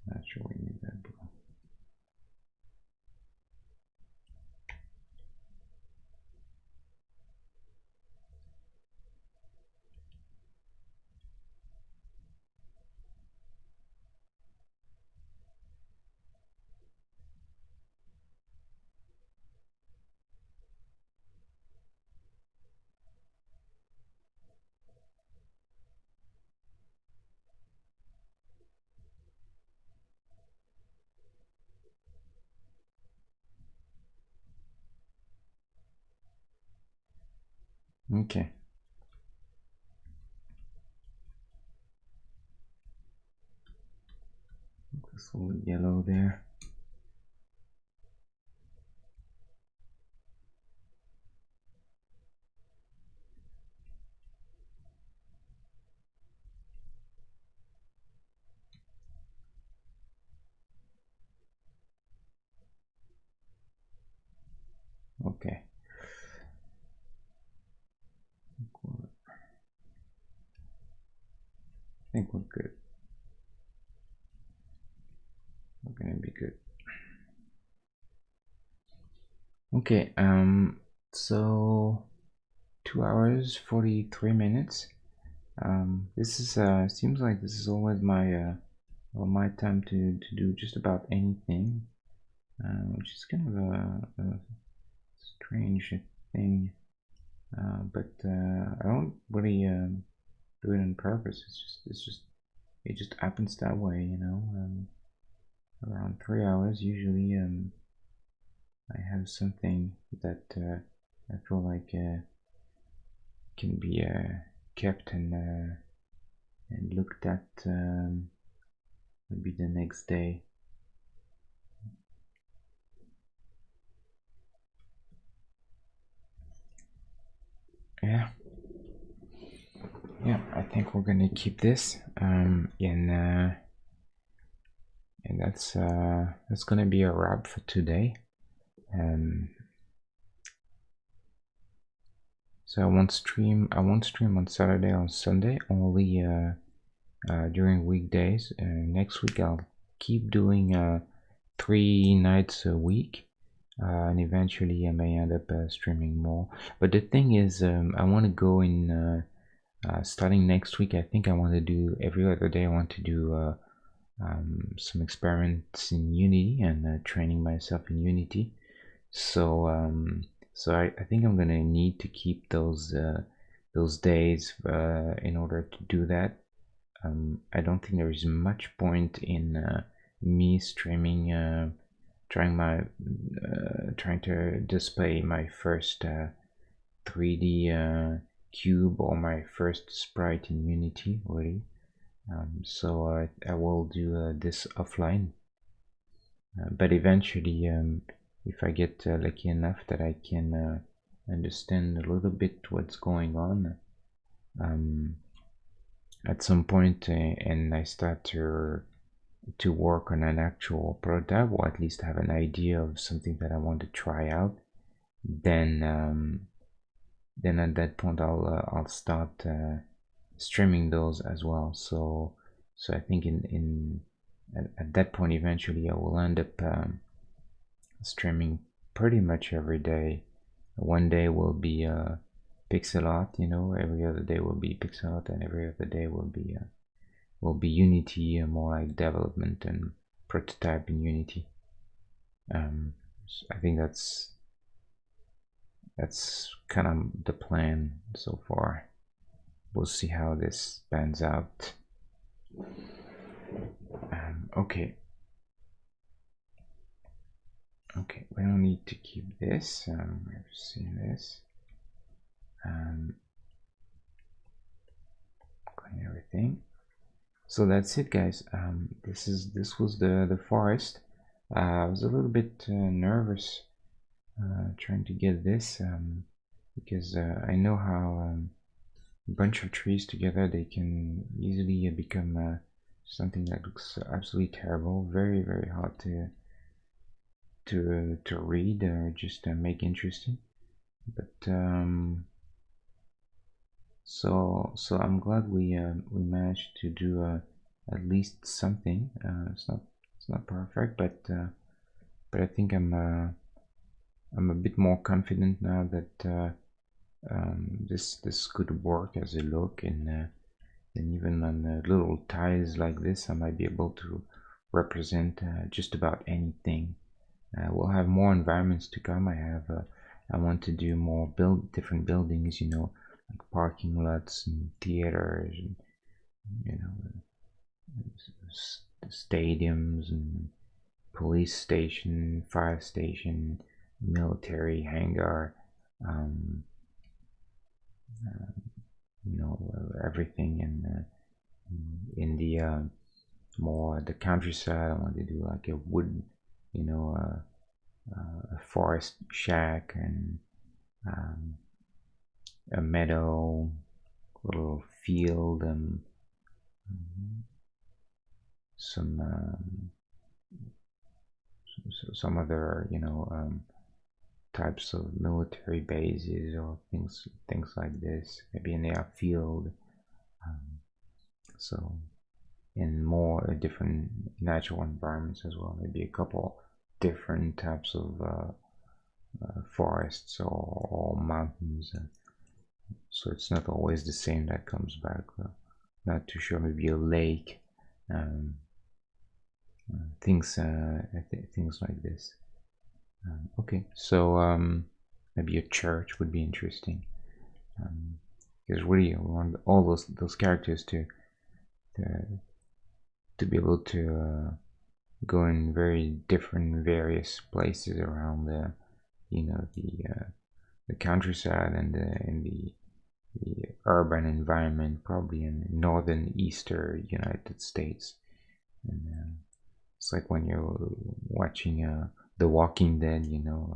Not sure we need that blue. Okay. This little yellow there. Okay. I think we're good. We're gonna be good. Okay. So 2 hours 43 minutes. This is seems like this is always my time to do just about anything, which is kind of a strange thing. But I don't really do it on purpose. It just happens that way, you know. Around 3 hours usually. I have something that I feel like can be kept and looked at maybe the next day. Yeah, yeah. I think we're gonna keep this, and that's gonna be a wrap for today. So I won't stream. I won't stream on Saturday or Sunday. Only during weekdays. Next week I'll keep doing 3 nights a week, and eventually I may end up streaming more. But the thing is, I want to go in starting next week. I think I want to do every other day. I want to do some experiments in Unity and training myself in Unity. So I think I'm gonna need to keep those days in order to do that. I don't think there is much point in me streaming, trying to display my first 3D cube or my first sprite in Unity already. So I will do this offline. But eventually, if I get lucky enough that I can understand a little bit what's going on, um, at some point, and I start to work on an actual prototype, or at least have an idea of something that I want to try out, then at that point I'll start streaming those as well. So I think at that point eventually I will end up streaming pretty much every day. One day will be pixel art, you know. Every other day will be pixel art, and every other day will be Unity, more like development and prototype in Unity. So I think that's kind of the plan so far. We'll see how this pans out. Okay. Okay, we don't need to keep this. I've seen this. Clean everything. So that's it, guys. This was the forest. I was a little bit nervous trying to get this because I know how a bunch of trees together they can easily become something that looks absolutely terrible. Very very hard to read or just make interesting. But so I'm glad we managed to do at least something. It's not perfect, but I think I'm a bit more confident now that this could work as a look, and even on little tiles like this, I might be able to represent just about anything. We'll have more environments to come. I want to do more different buildings, you know, like parking lots and theaters, and you know, stadiums and police station, fire station, military hangar, um, everything in the more the countryside. I want to do like a wood, you know, a forest shack and um, a meadow, little field, and some some other types of military bases or things like this. Maybe an airfield. Um, so in more different natural environments as well. Maybe a couple different types of forests or mountains. So it's not always the same that comes back. Not too sure. Maybe a lake. Um, things like this. Okay, so maybe a church would be interesting. Because really, we want all those characters to, to be able to go in very different, various places around the countryside and the urban environment, probably in northern eastern United States. And it's like when you're watching The Walking Dead,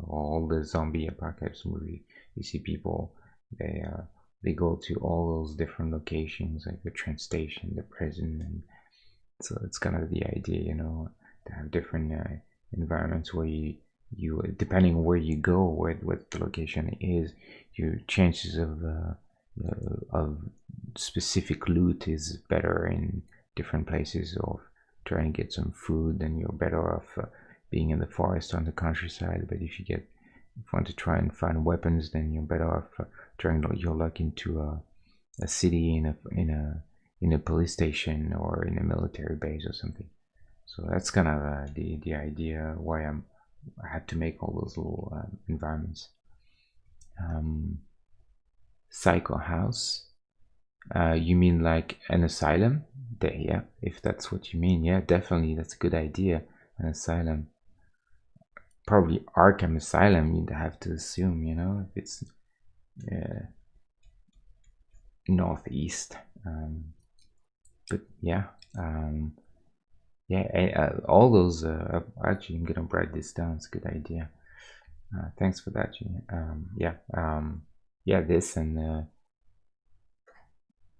all the zombie apocalypse movie. You see people, they uh, they go to all those different locations, like the train station, the prison, and so it's kind of the idea, to have different environments where you depending where you go, what the location is, your chances of specific loot is better in different places, or trying to get some food, then you're better off being in the forest or on the countryside. But if you want to try and find weapons, then you're better off trying your luck into a city in a police station or in a military base or something. So that's kind of the idea why I had to make all those little environments. Um, Psycho house. You mean like an asylum? Yeah, if that's what you mean, yeah, definitely, that's a good idea. An asylum, probably Arkham Asylum. You'd have to assume, if it's uh, northeast. But yeah, yeah, all those. Actually, I'm gonna write this down. It's a good idea. Thanks for that, Gene. Yeah, yeah, this and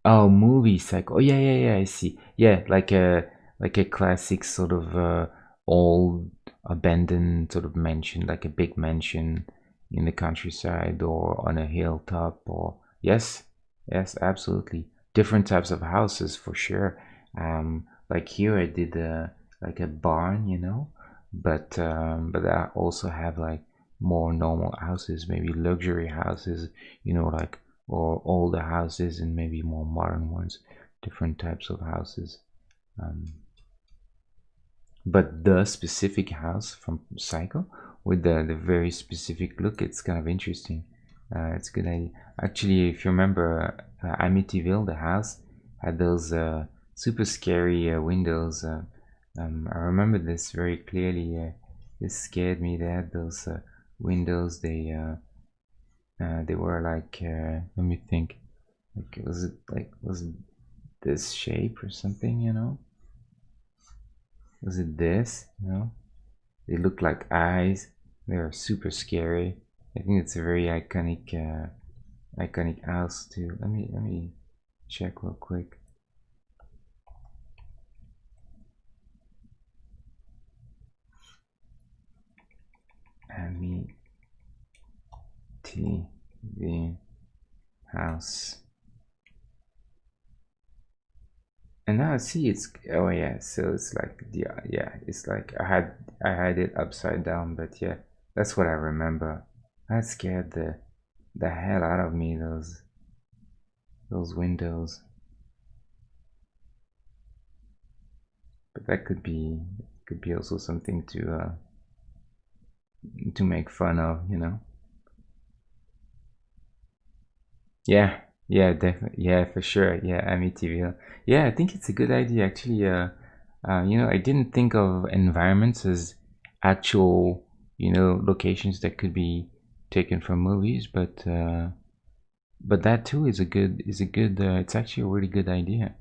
oh, movie cycle. Oh, yeah, yeah, yeah. I see. Yeah, like a classic sort of old abandoned sort of mansion, like a big mansion in the countryside or on a hilltop. Or yes, yes, absolutely. Different types of houses for sure. Like here, I did like a barn, but I also have like more normal houses, maybe luxury houses, like or older houses and maybe more modern ones, different types of houses. Um, but the specific house from Psycho with the very specific look, it's kind of interesting. It's a good idea. Actually, if you remember, Amityville, the house had those super scary windows. I remember this very clearly. This scared me. They had those windows. They were like, let me think. Like, was it this shape or something? Was it this? They look like eyes. They are super scary. I think it's a very iconic house too. Let me check real quick. TV house. And now I see it's, oh yeah, so it's like, yeah, it's like I had it upside down, but yeah, that's what I remember. That scared the hell out of me, those windows. But that could be also something to make fun of. Yeah, yeah, definitely, yeah, for sure. Yeah, Amityville. Yeah, I think it's a good idea actually. I didn't think of environments as actual, locations that could be taken from movies, but but that too is a good it's actually a really good idea.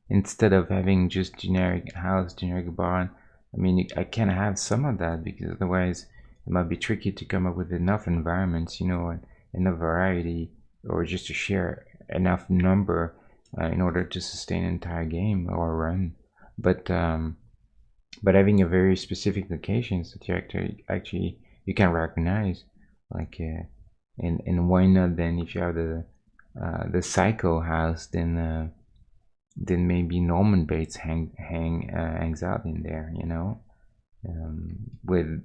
Instead of having just generic house, generic barn, I mean, I can have some of that because otherwise it might be tricky to come up with enough environments, and enough variety, or just to share enough number in order to sustain an entire game or run. But having a very specific locations that you actually you can recognize, like and why not then, if you have the psycho house, then maybe Norman Bates hangs out in there, with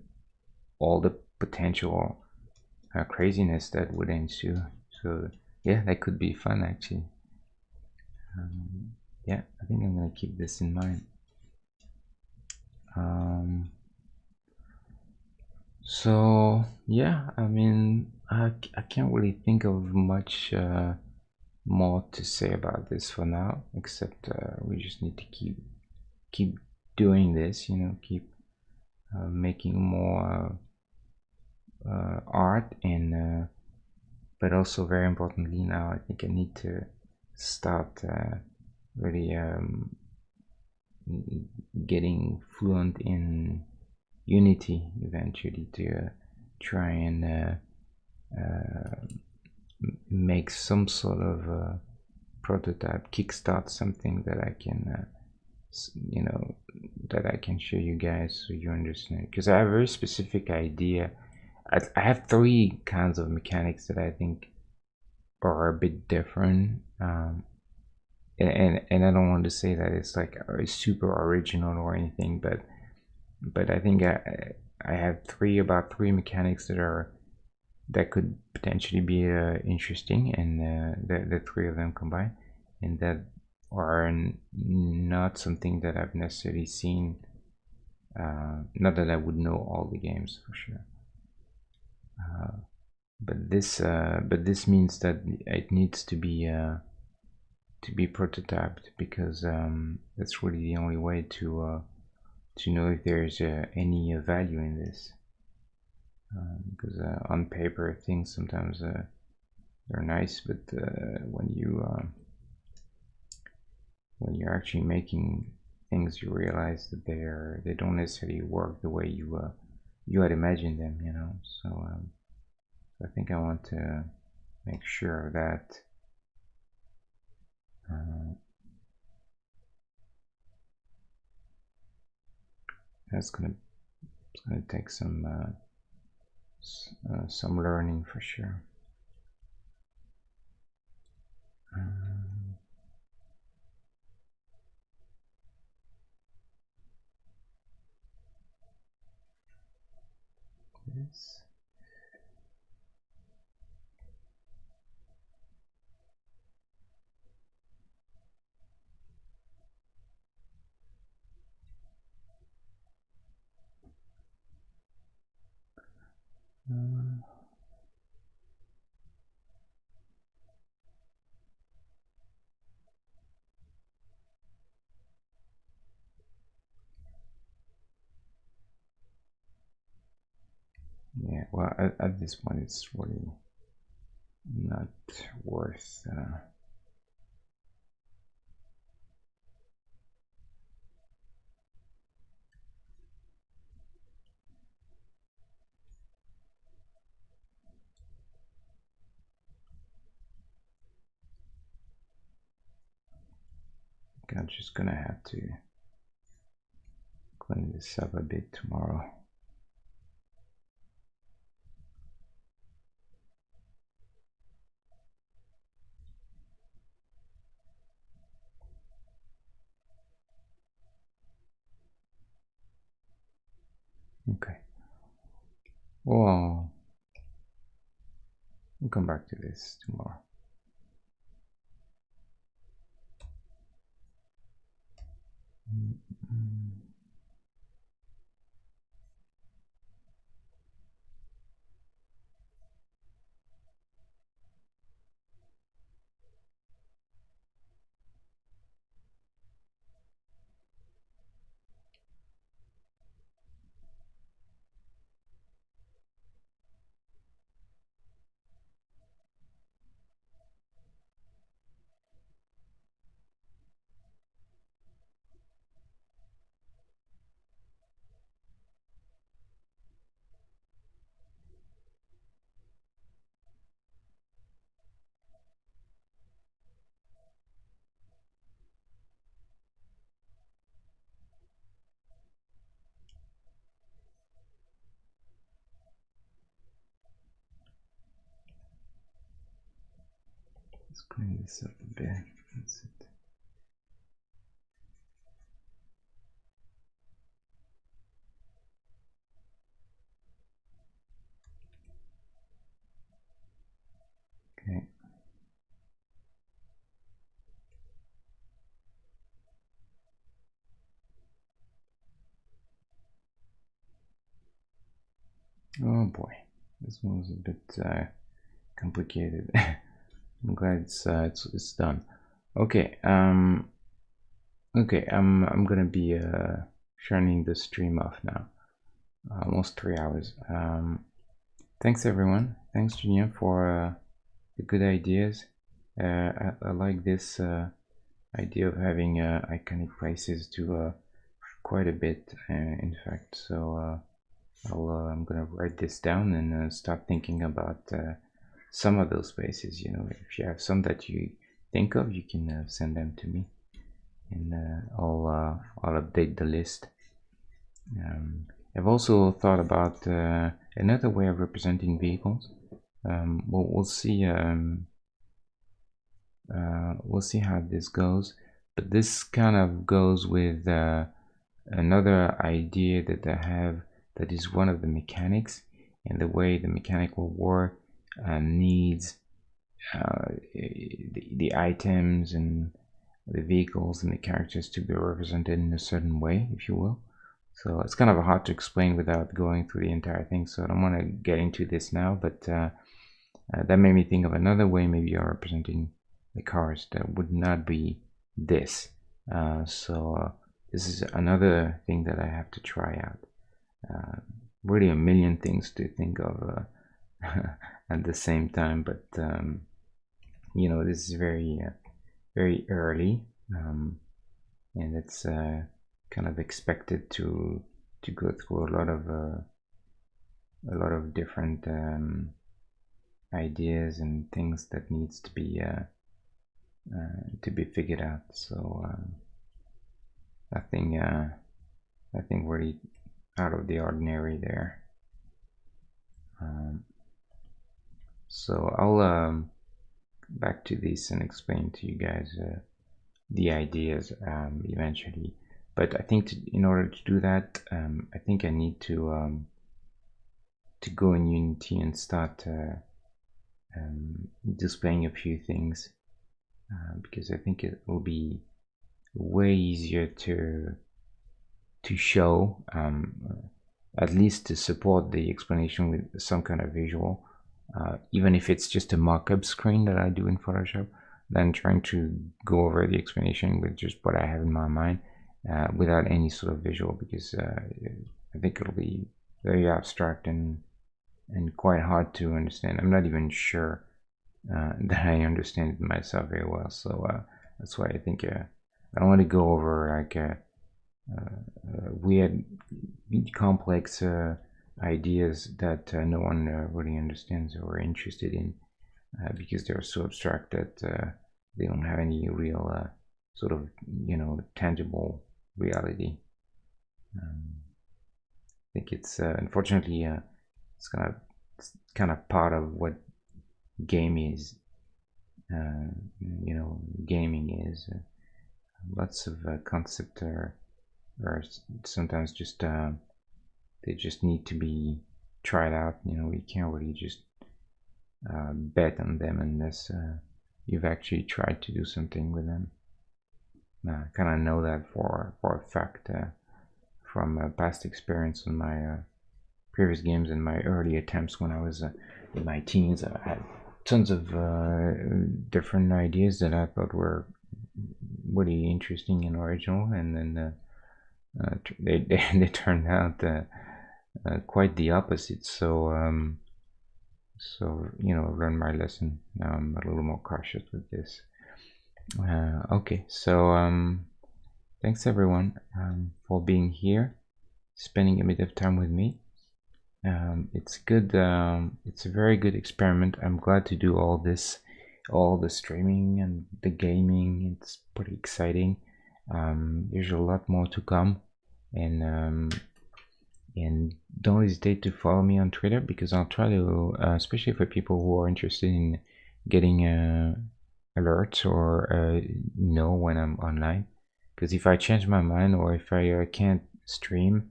all the potential craziness that would ensue. So yeah, that could be fun actually. Yeah, I think I'm gonna keep this in mind. um, so yeah, I mean, I can't really think of much more to say about this for now, except we just need to keep doing this, keep making more art, and but also very importantly now I think I need to start really getting fluent in Unity eventually, to try and make some sort of prototype, kickstart something that I can you know that I can show you guys so you understand, because I have a very specific idea. I have three kinds of mechanics that I think are a bit different, and I don't want to say that it's like super original or anything, but I think I have three mechanics that could potentially be interesting, and the three of them combined, and that are not something that I've necessarily seen. Not that I would know all the games for sure, but this means that it needs to be prototyped, because that's really the only way to know if there's any value in this. Because on paper things sometimes they're nice, but when you're actually making things, you realize that they don't necessarily work the way you had imagined them. So I think I want to make sure that uh, that's gonna take some learning for sure. Um, this. Uh, yeah, well, at this point, it's really not worth. I'm just gonna have to clean this up a bit tomorrow. Okay. Well, we'll come back to this tomorrow. Let's clean this up a bit. That's it. Okay. Oh boy, this one was a bit complicated. I'm glad it's done. Okay. Okay. I'm gonna be turning the stream off now. Almost 3 hours. Thanks everyone. Thanks Julian for the good ideas. I like this idea of having iconic places to quite a bit, in fact. So I'm gonna write this down and start thinking about some of those places. You know, if you have some that you think of, you can send them to me, and I'll update the list. I've also thought about another way of representing vehicles. We'll see. We'll see how this goes, but this kind of goes with another idea that I have, that is one of the mechanics, and the way the mechanic will work needs the items and the vehicles and the characters to be represented in a certain way, if you will. So it's kind of hard to explain without going through the entire thing, so I don't want to get into this now, but that made me think of another way maybe you're representing the cars that would not be this. So this is another thing that I have to try out. Really a million things to think of at the same time, but you know, this is very very early, and it's kind of expected to go through a lot of different ideas and things that needs to be figured out. So nothing really out of the ordinary there. So I'll back to this and explain to you guys the ideas eventually. But I think in order to do that, I think I need to go in Unity and start displaying a few things, because I think it will be way easier to show, at least to support the explanation with some kind of visual, even if it's just a mock-up screen that I do in Photoshop, than trying to go over the explanation with just what I have in my mind without any sort of visual, because I think it'll be very abstract and quite hard to understand. I'm not even sure that I understand it myself very well, so that's why I think I don't want to go over like weird, complex ideas that no one really understands or interested in, because they're so abstract that they don't have any real sort of, you know, tangible reality. I think it's unfortunately it's kind of part of what game is. You know, gaming is lots of concepts are sometimes just they just need to be tried out. You know, you can't really just bet on them unless you've actually tried to do something with them. I kind of know that for a fact from past experience in my previous games and my early attempts when I was in my teens. I had tons of different ideas that I thought were really interesting and original, and then they turned out quite the opposite. So so, you know, learn my lesson. Now I'm a little more cautious with this. Okay, so thanks everyone for being here, spending a bit of time with me. It's good. It's a very good experiment. I'm glad to do all this, all the streaming and the gaming. It's pretty exciting. There's a lot more to come, and don't hesitate to follow me on Twitter, because I'll try to, especially for people who are interested in getting a alerts or know when I'm online. Because if I change my mind or if I can't stream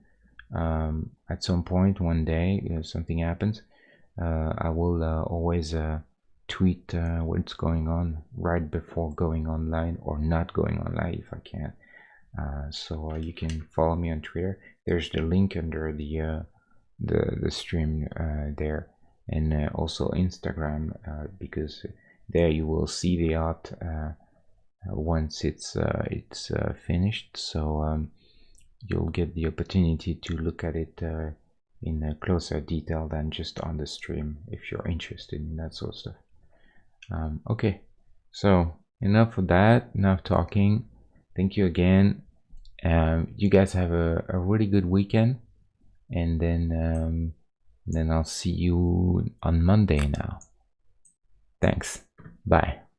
at some point one day, something happens, I will always tweet what's going on right before going online or not going online if I can. So you can follow me on Twitter. There's the link under the stream there, and also Instagram because there you will see the art once it's finished. So you'll get the opportunity to look at it in a closer detail than just on the stream if you're interested in that sort of stuff. Okay, so enough of that. Enough talking. Thank you again. You guys have a really good weekend, and then I'll see you on Monday now. Thanks. Bye.